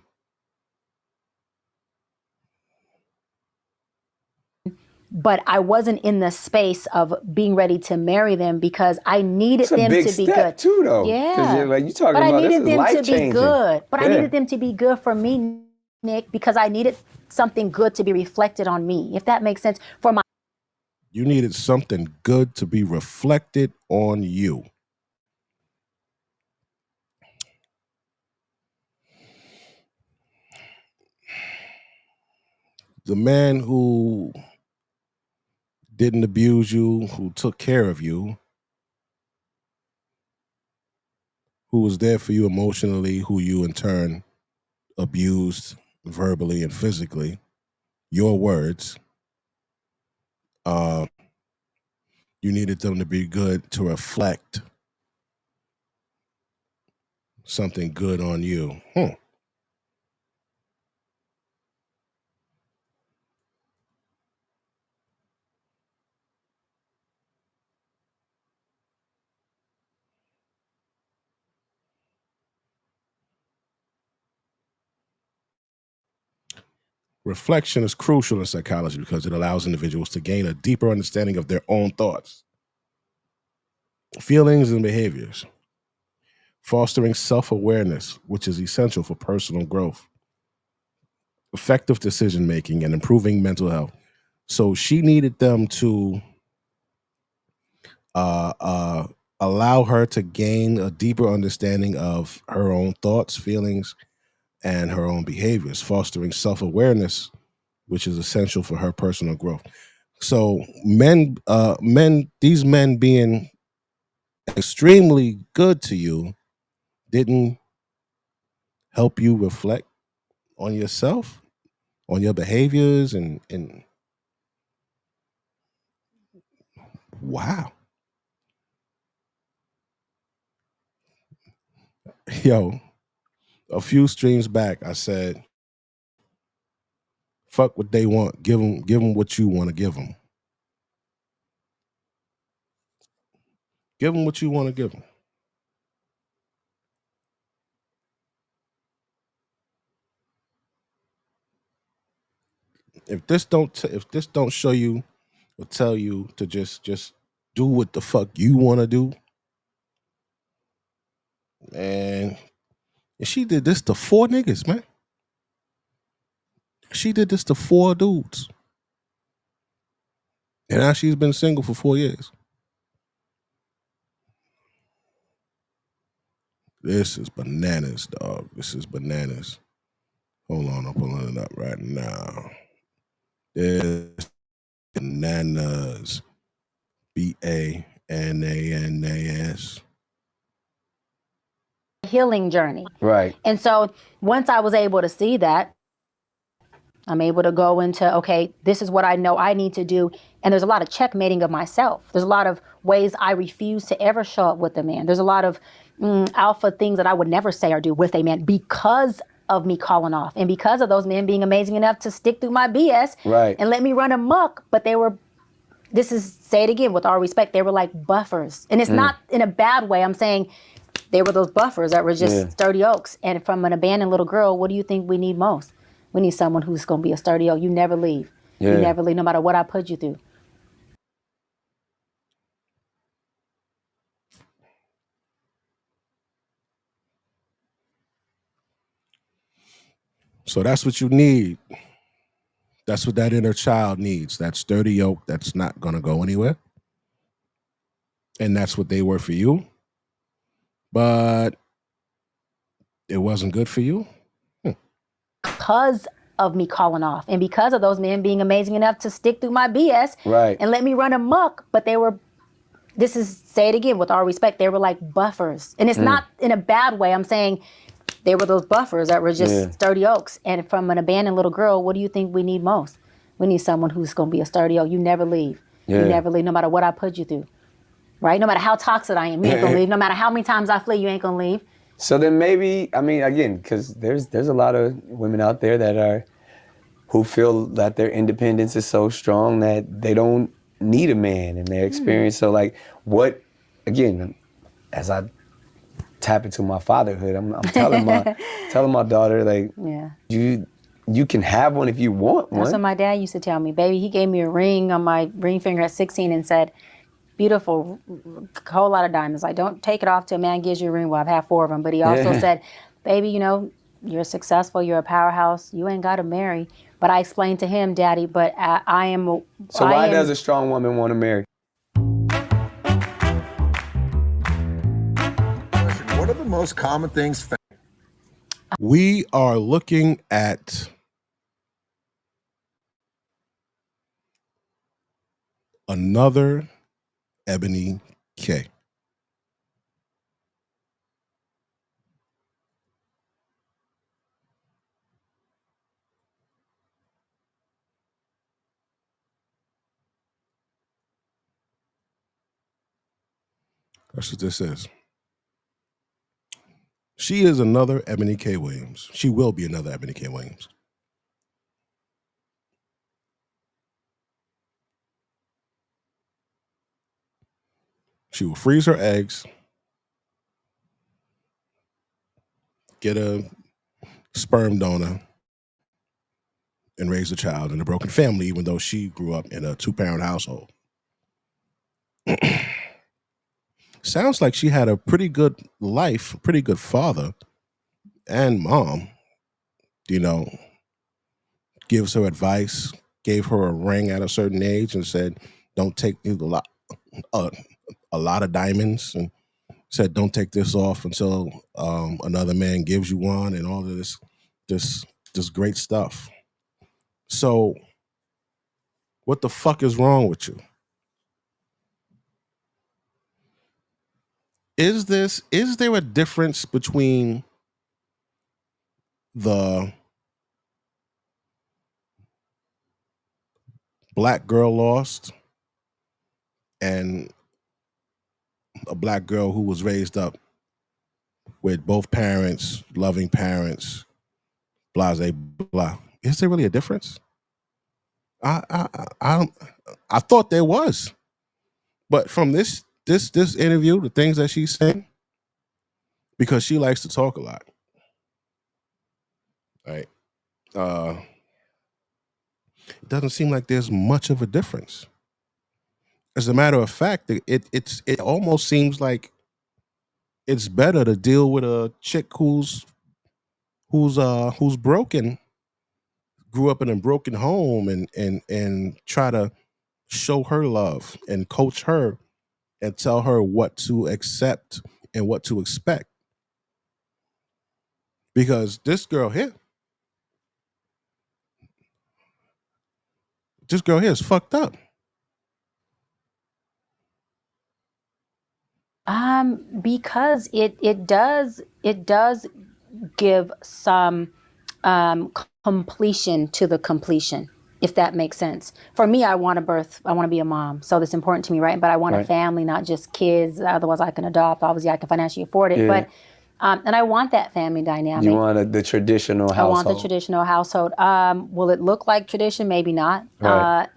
But I wasn't in the space of being ready to marry them because I needed them to be good too, though. Yeah, like you talking but about, I needed them to be good. But I needed them to be good for me, Nick, because I needed something good to be reflected on me, if that makes sense. For my, you needed something good to be reflected on you. The man who didn't abuse you, who took care of you, who was there for you emotionally, who you in turn abused verbally and physically, your words. You needed them to be good to reflect something good on you. Reflection is crucial in psychology because it allows individuals to gain a deeper understanding of their own thoughts, feelings, and behaviors, fostering self-awareness, which is essential for personal growth, effective decision-making, and improving mental health. So she needed them to allow her to gain a deeper understanding of her own thoughts, feelings, and her own behaviors, fostering self-awareness, which is essential for her personal growth. So these men being extremely good to you didn't help you reflect on yourself, on your behaviors, and wow. Yo, a few streams back, I said, fuck what they want. Give them what you want to give them. Give them what you want to give them. If this don't show you or tell you to just do what the fuck you want to do, and she did this to 4 niggas, man. She did this to 4 dudes, and now she's been single for 4 years. This is bananas, dog. This is bananas. Hold on, I'm pulling it up right now. This bananas. BANANAS. Healing journey. Right. And so once I was able to see that, I'm able to go into, okay, this is what I know I need to do. And there's a lot of checkmating of myself. There's a lot of ways I refuse to ever show up with a man. There's a lot of alpha things that I would never say or do with a man because of me calling off and because of those men being amazing enough to stick through my BS and let me run amok. But they were, this is, say it again with all respect, they were like buffers. And it's not in a bad way. I'm saying they were those buffers that were just sturdy oaks. And from an abandoned little girl, what do you think we need most? We need someone who's going to be a sturdy oak. You never leave. You never leave, no matter what I put you through. So that's what you need. That's what that inner child needs. That sturdy oak that's not going to go anywhere. And that's what they were for you. But it wasn't good for you. Because of me calling off and because of those men being amazing enough to stick through my BS and let me run amok. But they were, this is, say it again with all respect, they were like buffers. And it's not in a bad way. I'm saying they were those buffers that were just sturdy oaks. And from an abandoned little girl, what do you think we need most? We need someone who's going to be a sturdy oak. You never leave. You never leave, no matter what I put you through. Right? No matter how toxic I am, you ain't going to leave. No matter how many times I flee, you ain't going to leave. So then maybe, I mean, again, because there's a lot of women out there that who feel that their independence is so strong that they don't need a man in their experience. So like, what, again, as I tap into my fatherhood, I'm telling my daughter, like, you can have one if you want one. That's what my dad used to tell me. Baby, he gave me a ring on my ring finger at 16 and said, beautiful, whole lot of diamonds. Like, don't take it off till a man gives you a ring. Well, I've had 4 of them. But he also said, baby, you know, you're successful, you're a powerhouse, you ain't got to marry. But I explained to him, Daddy, but I am. So why does a strong woman want to marry? What are the most common things? We are looking at another Ebony K. That's what this is. She is another Ebony K. Williams. She will be another Ebony K. Williams. She will freeze her eggs, get a sperm donor, and raise a child in a broken family, even though she grew up in a 2-parent household. Sounds like she had a pretty good life, pretty good father and mom, you know, gives her advice, gave her a ring at a certain age and said, don't take a lot of diamonds, and said, don't take this off until another man gives you one, and all of this great stuff. So what the fuck is wrong with you? Is there a difference between the black girl lost and a black girl who was raised up with both parents, loving parents, blah, blah, blah? Is there really a difference? I thought there was, but from this interview, the things that she's saying, because she likes to talk a lot, right? It doesn't seem like there's much of a difference. As a matter of fact, it almost seems like it's better to deal with a chick who's broken, grew up in a broken home, and try to show her love and coach her and tell her what to accept and what to expect. Because this girl here is fucked up. Because it does give some completion to the completion, if that makes sense. For me, I want to be a mom. So that's important to me, right? But I want a family, not just kids. Otherwise I can adopt. Obviously I can financially afford it. Yeah. But and I want that family dynamic. You want the traditional household. I want the traditional household. Will it look like tradition? Maybe not. Right.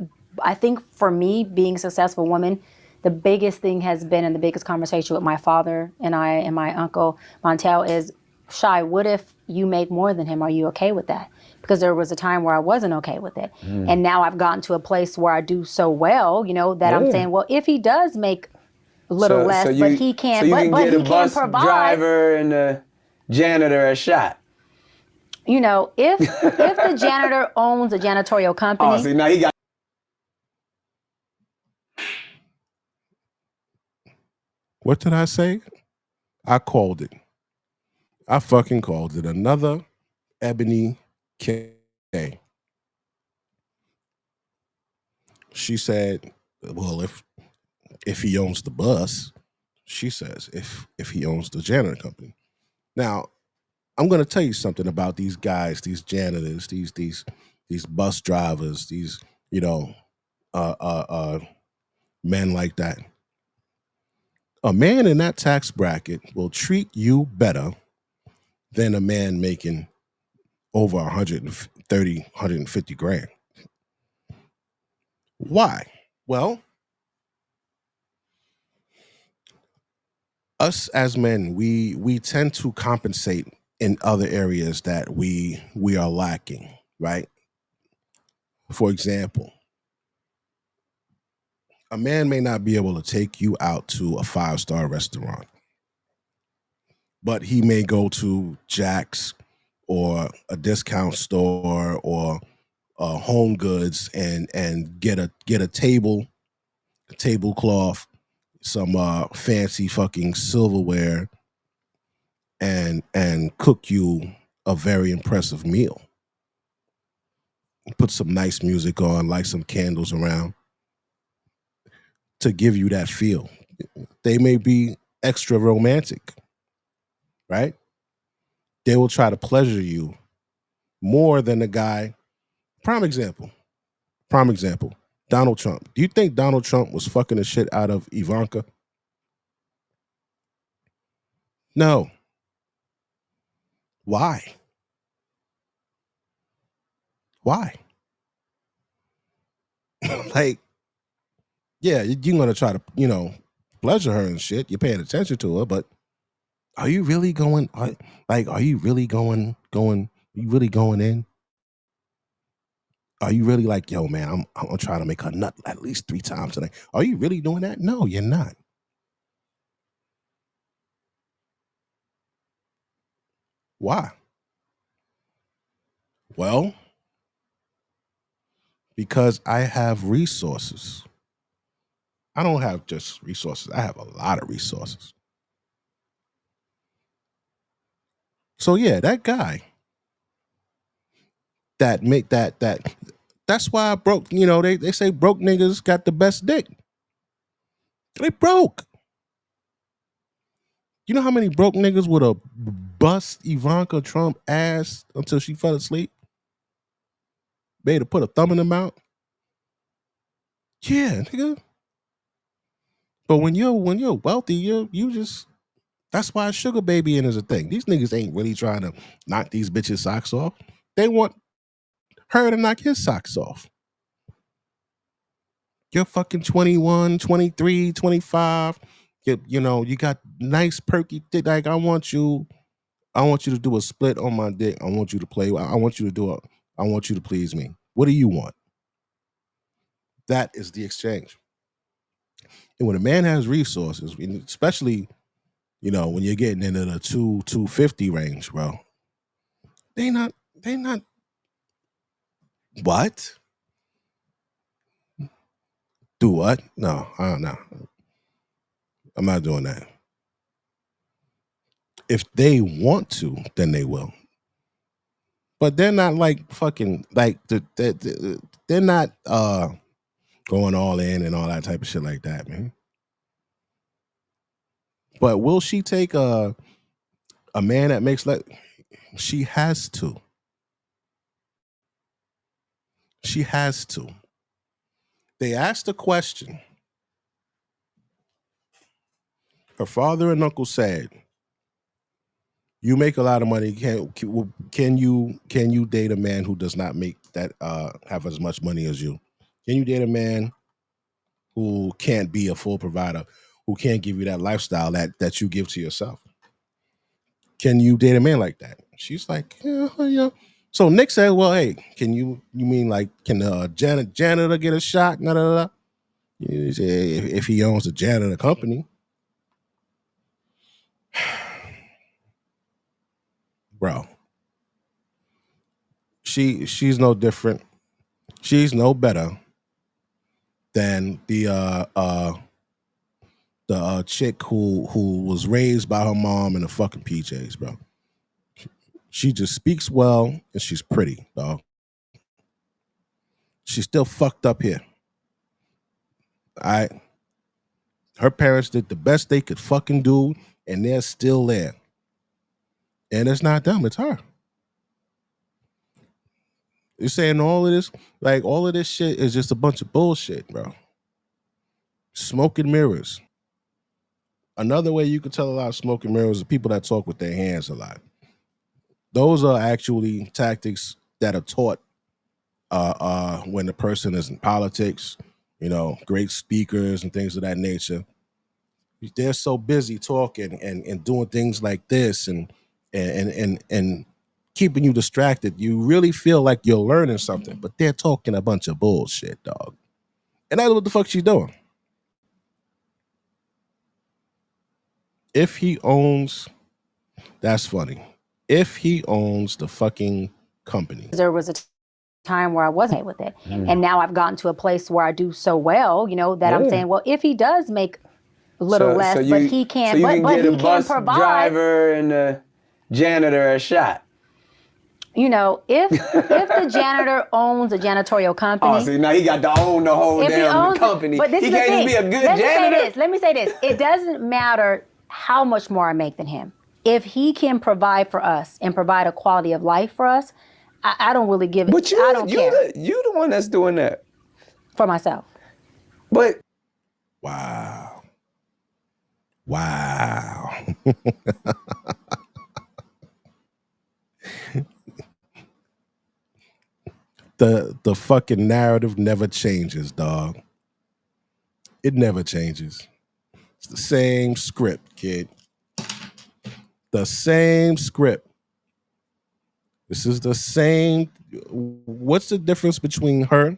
I think for me, being a successful woman, the biggest thing has been, and the biggest conversation with my father and I and my uncle Montel is, Shy, what if you make more than him? Are you okay with that? Because there was a time where I wasn't okay with it. And now I've gotten to a place where I do so well, that I'm saying, well, if he does make a little less, but he can't, but he can provide. Driver and the janitor a shot. If the janitor owns a janitorial company. Oh, see, now he got. What did I say? I called it. I fucking called it. Another Ebony K. She said, well, if he owns the bus, she says, if he owns the janitor company. Now, I'm going to tell you something about these guys, these janitors, these bus drivers, these, men like that. A man in that tax bracket will treat you better than a man making over 130, 150 grand. Why? Well, us as men, we tend to compensate in other areas that we are lacking, right? For example, a man may not be able to take you out to a 5-star restaurant, but he may go to Jack's or a discount store or Home Goods and get a tablecloth, some fancy fucking silverware, and cook you a very impressive meal. Put some nice music on, light some candles around to give you that feel. They may be extra romantic, right? They will try to pleasure you more than the guy. Prime example, Donald Trump. Do you think Donald Trump was fucking the shit out of Ivanka? No. Why? Why? Like, yeah, you're gonna try to, pleasure her and shit. You're paying attention to her, but are you really going? Are you really going? Are you really going in? Are you really like, yo, man? I'm trying to make her nut at least 3 times a day. Are you really doing that? No, you're not. Why? Well, because I have resources. I don't have just resources. I have a lot of resources. So yeah, that guy that make that's why I broke, they say broke niggas got the best dick. They broke. You know how many broke niggas would have bust Ivanka Trump ass until she fell asleep? Made her put a thumb in her mouth? Yeah, nigga. But when you're wealthy, you just, that's why sugar babying is a thing. These niggas ain't really trying to knock these bitches' socks off. They want her to knock his socks off. You're fucking 21, 23, 25. You got nice perky dick. Like, I want you to do a split on my dick. I want you to play. I want you to please me. What do you want? That is the exchange. And when a man has resources, especially, when you're getting into the 250 range, bro, they not what? Do what? No, I don't know. I'm not doing that. If they want to, then they will. But they're not like fucking like they're not going all in and all that type of shit like that, man. But will she take a man that makes she has to. She has to. They asked a question. Her father and uncle said, "You make a lot of money. Can you date a man who does not make that have as much money as you? Can you date a man who can't be a full provider, who can't give you that lifestyle that you give to yourself? Can you date a man like that?" She's like, yeah. So Nick said, "Well, hey, you mean like, can the janitor get a shot? Nah, nah, nah. If he owns a janitor company." Bro, she's no different. She's no better than the chick who was raised by her mom in the fucking PJs, bro. She just speaks well and she's pretty, dog. She's still fucked up here. Her parents did the best they could fucking do, and they're still there. And it's not them, it's her. You're saying all of this shit is just a bunch of bullshit, bro. Smoke and mirrors. Another way you could tell a lot of smoke and mirrors are people that talk with their hands a lot. Those are actually tactics that are taught when the person is in politics, great speakers and things of that nature. They're so busy talking and doing things like this and keeping you distracted. You really feel like you're learning something, but they're talking a bunch of bullshit, dog. And that's what the fuck she's doing. If he owns, that's funny. If he owns the fucking company. There was a time where I wasn't with it. And now I've gotten to a place where I do so well, that I'm saying, well, if he does make a little less, but he can't, so you but can he get a can bus provide. Driver and a janitor a shot. If the janitor owns a janitorial company. Oh, see, now he got to own the whole damn company. But this he is the can't thing. just be a good janitor. Let me say this. It doesn't matter how much more I make than him. If he can provide for us and provide a quality of life for us, I don't really give it. But I don't care. You the one that's doing that. For myself. But Wow. The fucking narrative never changes, dog. It never changes. It's the same script, kid. The same script. This is the same. What's the difference between her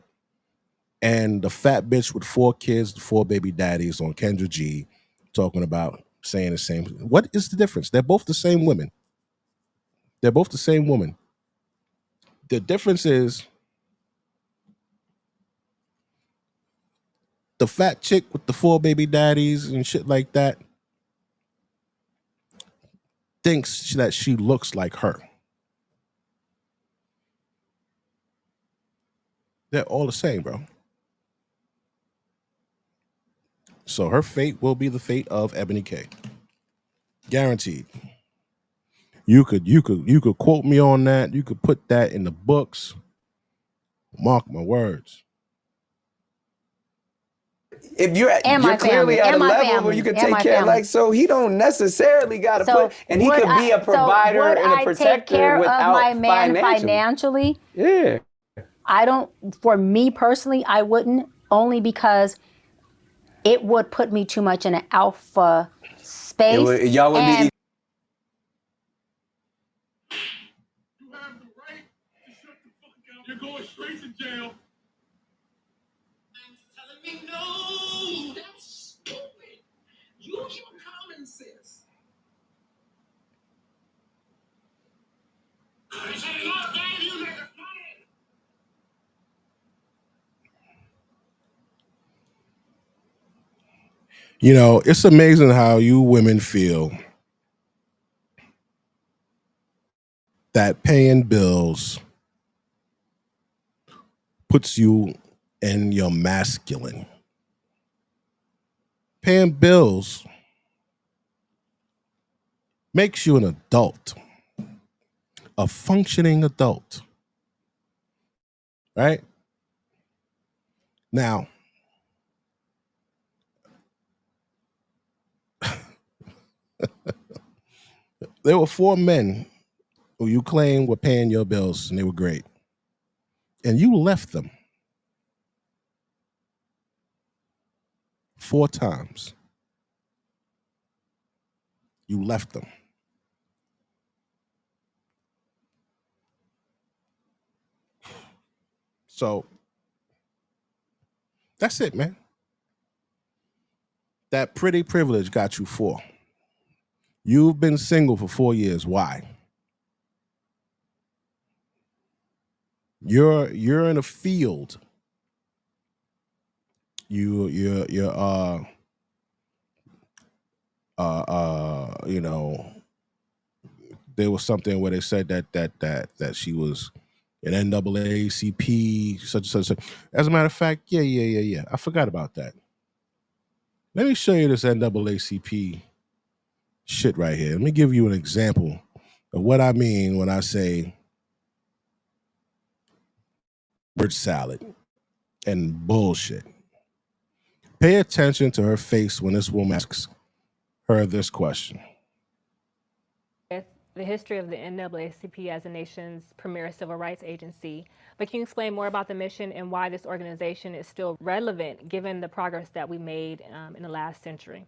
and the fat bitch with 4 kids, 4 baby daddies on Kendra G, talking about saying the same? What is the difference? They're both the same women. They're both the same woman. The difference is the fat chick with the 4 baby daddies and shit like that thinks that she looks like her. They're all the same, bro. So her fate will be the fate of Ebony K. Guaranteed. You could quote me on that. You could put that in the books. Mark my words. If you're clearly at a level where you can take care, like, so he don't necessarily got to put, and he could be a provider and a protector take care without of my man financially. Yeah. I don't, for me personally, I wouldn't, only because it would put me too much in an alpha space. Y'all would be. You have the right to shut the fuck up. You're going straight to jail. Telling me no. That's stupid. Use your common sense. I say, Lord, damn you, nigga. You know, it's amazing how you women feel that paying bills puts you in your masculine. Paying bills makes you an adult, a functioning adult, right? Now, there were 4 men who you claim were paying your bills and they were great. And you left them 4 times. You left them. So that's it, man. That pretty privilege got you 4. You've been single for 4 years. Why? You're in a field. You're you know, there was something where they said that she was an NAACP, such. As a matter of fact, yeah. I forgot about that. Let me show you this NAACP shit right here. Let me give you an example of what I mean when I say word salad and bullshit. Pay attention to her face when this woman asks her this question. The history of the NAACP as the nation's premier civil rights agency, but can you explain more about the mission and why this organization is still relevant given the progress that we made in the last century?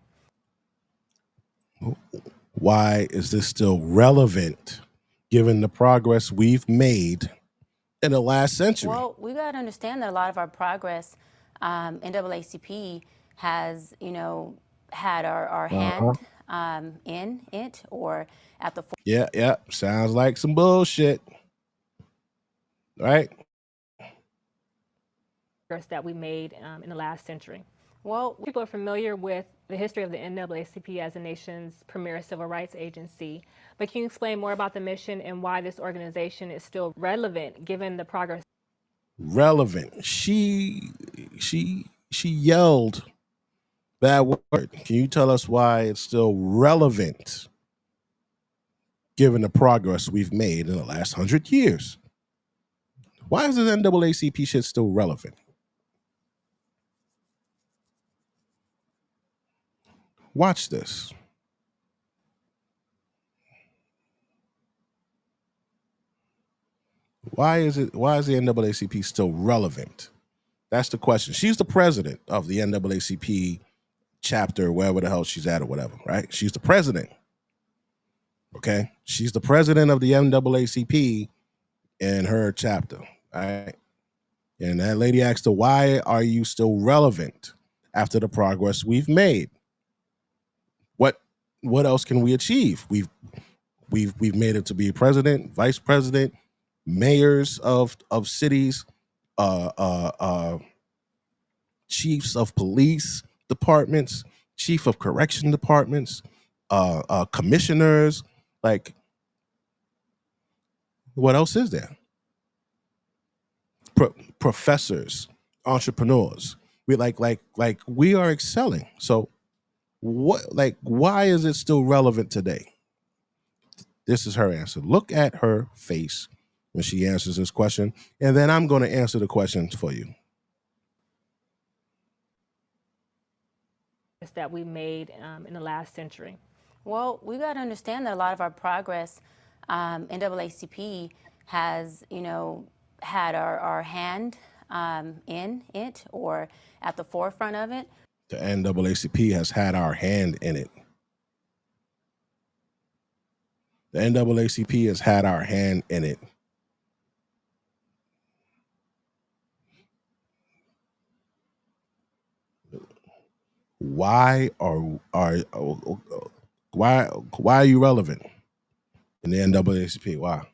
Why is this still relevant given the progress we've made in the last century? Well, we got to understand that a lot of our progress, NAACP has, had our hand in it or at the. Yeah. Sounds like some bullshit, right? That we made in the last century. Well, people are familiar with the history of the NAACP as the nation's premier civil rights agency, but can you explain more about the mission and why this organization is still relevant given the progress? Relevant. She yelled that word. Can you tell us why it's still relevant given the progress we've made in the last 100 years? Why is this NAACP shit still relevant? Watch this. Why is the NAACP still relevant? That's the question. She's the president of the NAACP chapter, wherever the hell she's at or whatever, right? She's the president. Okay? She's the president of the NAACP in her chapter, all right? And that lady asked her, why are you still relevant after the progress we've made? What else can we achieve? We've made it to be president, vice president, mayors of cities, chiefs of police departments, chief of correction departments, commissioners. Like, what else is there? Professors, entrepreneurs. We like we are excelling. So why is it still relevant today? This is her answer. Look at her face when she answers this question, and then I'm going to answer the questions for you. That we made in the last century? Well, we got to understand that a lot of our progress, NAACP has, had our hand in it or at the forefront of it. The NAACP has had our hand in it. The NAACP has had our hand in it. Why are you relevant in the NAACP? Why?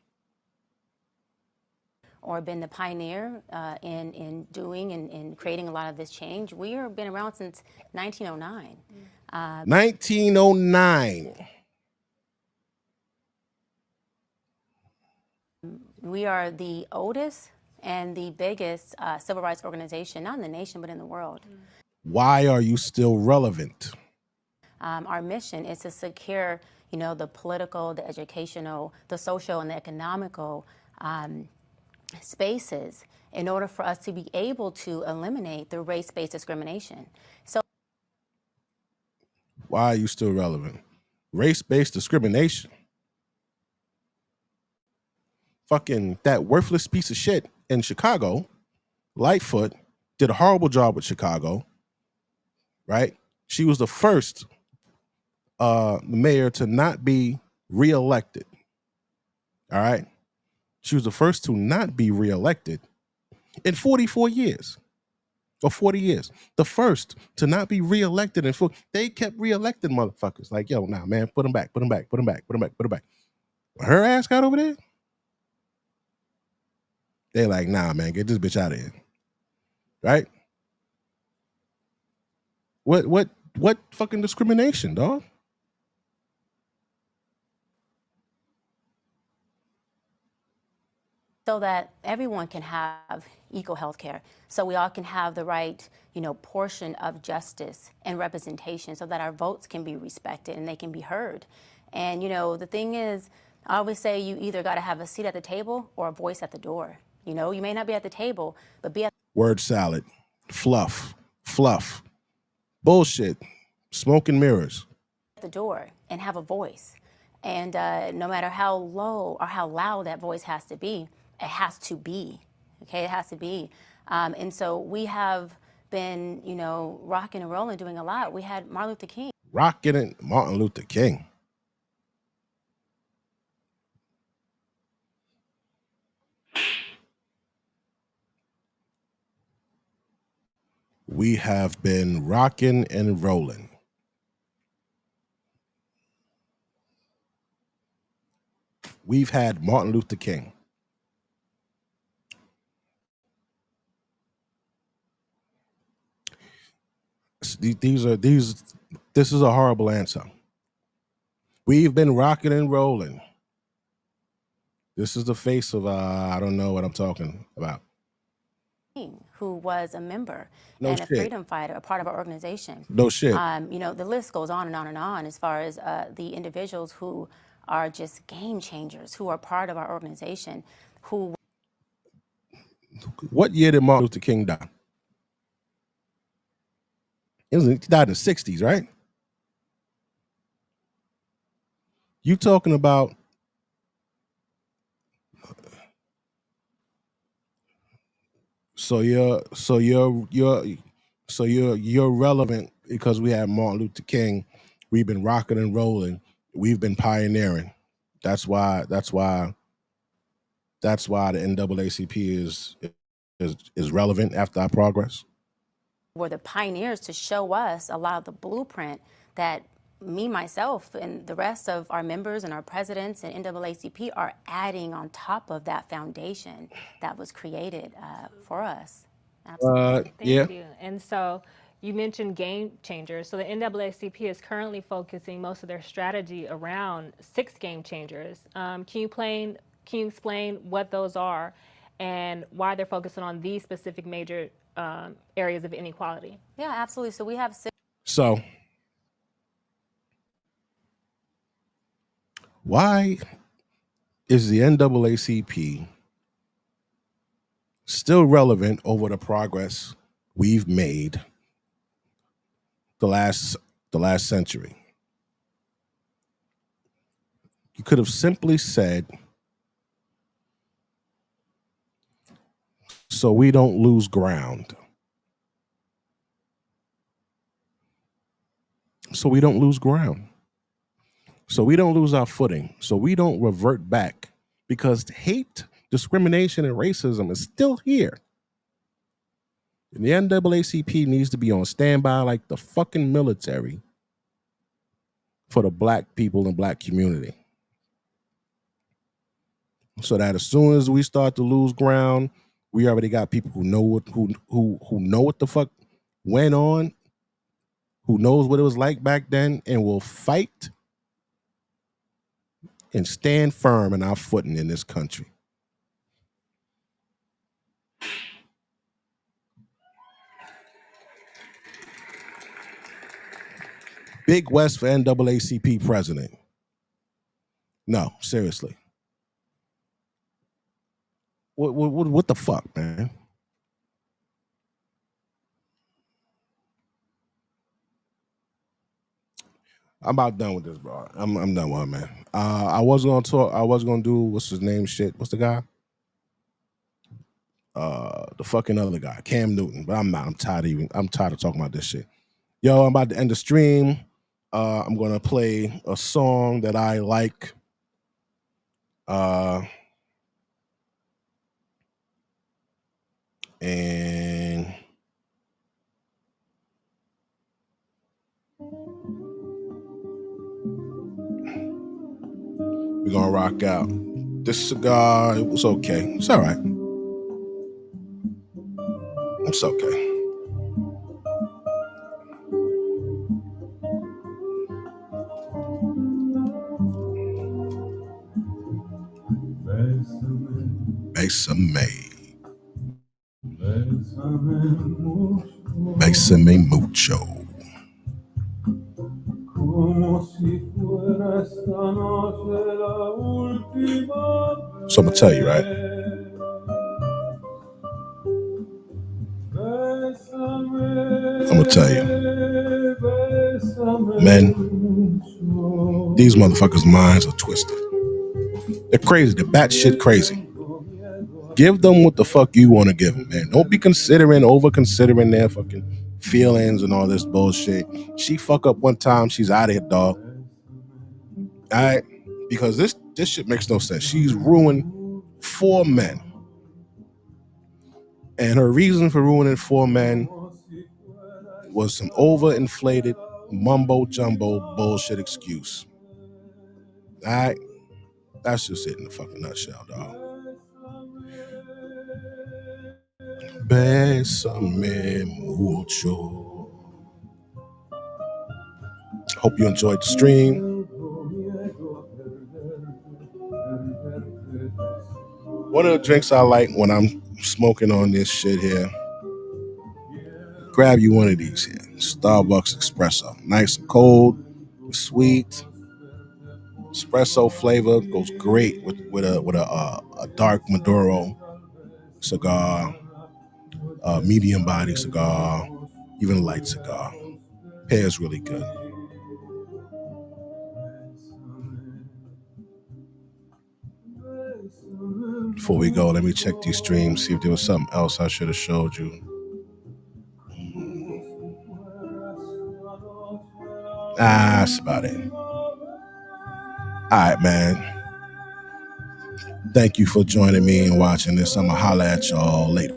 Or been the pioneer in doing and creating a lot of this change. We have been around since 1909. 1909. We are the oldest and the biggest civil rights organization, not in the nation, but in the world. Why are you still relevant? Our mission is to secure, the political, the educational, the social, and the economical spaces in order for us to be able to eliminate the race-based discrimination. So, why are you still relevant? Race-based discrimination. Fucking that worthless piece of shit in Chicago, Lightfoot, did a horrible job with Chicago, right? She was the first mayor to not be reelected. All right? She was the first to not be reelected in 44 years or 40 years. The first to not be reelected. They kept reelecting motherfuckers. Like, yo, nah, man, put them back, put them back, put them back, put them back, put them back. When her ass got over there, they like, nah, man, get this bitch out of here. Right? What fucking discrimination, dog? so that everyone can have equal health care, so we all can have the right, portion of justice and representation, so that our votes can be respected and they can be heard. And, the thing is, I always say you either got to have a seat at the table or a voice at the door. You may not be at the table, but be at word salad, fluff, bullshit, smoke and mirrors. the door and have a voice. And no matter how low or how loud that voice has to be, it has to be. Okay, it has to be. And so we have been, rocking and rolling, doing a lot. We had Martin Luther King. Rocking it, Martin Luther King. We have been rocking and rolling. We've had Martin Luther King. This is a horrible answer. We've been rocking and rolling. This is the face of I don't know what I'm talking about. Who was a member No and shit. a freedom fighter, a part of our organization. No shit. The list goes on and on and on as far as the individuals who are just game changers, who are part of our organization, who. What year did Martin Luther King die? He died in the 60s, right? You talking about So you're relevant because we have Martin Luther King. We've been rocking and rolling. We've been pioneering. That's why the NAACP is relevant after our progress. Were the pioneers to show us a lot of the blueprint that me, myself, and the rest of our members and our presidents and NAACP are adding on top of that foundation that was created for us. Absolutely. Thank you. And so you mentioned game changers. So the NAACP is currently focusing most of their strategy around 6 game changers. Can you explain what those are and why they're focusing on these specific major areas of inequality? Yeah, absolutely. So we have 6. So why is the NAACP still relevant over the progress we've made the last century? You could have simply said, so we don't lose ground. So we don't lose ground. So we don't lose our footing. So we don't revert back, because hate, discrimination, and racism is still here. And the NAACP needs to be on standby like the fucking military for the black people and black community. So that as soon as we start to lose ground, we already got people who know what the fuck went on, who knows what it was like back then, and will fight and stand firm in our footing in this country. Big West for NAACP president. No, seriously. What the fuck, man? I'm about done with this, bro. I'm done with it, man. I was gonna do what's his name shit. What's the guy? The fucking other guy, Cam Newton. But I'm not. I'm tired of talking about this shit. Yo, I'm about to end the stream. I'm gonna play a song that I like. And we're gonna rock out. This cigar, it was okay. It's all right. It's okay. Bésame. Bésame mucho. So I'm gonna tell you, right? I'm gonna tell you, men, these motherfuckers' minds are twisted. They're crazy. They're batshit crazy. Give them what the fuck you want to give them, man. Don't be over considering their fucking feelings and all this bullshit. She fuck up one time, she's out of here, dog. All right, because this shit makes no sense. She's ruined 4 men, and her reason for ruining 4 men was some overinflated mumbo jumbo bullshit excuse. All right, that's just it in a fucking nutshell, dog. Bésame mucho. Hope you enjoyed the stream. One of the drinks I like when I'm smoking on this shit here, grab you one of these here. Starbucks Espresso. Nice and cold, sweet. Espresso flavor goes great with a dark Maduro cigar, medium body cigar, even a light cigar. Pairs really good. before we go, let me check these streams, see if there was something else I should have showed you. That's about it. All right, man. Thank you for joining me and watching this. I'm going to holler at y'all later.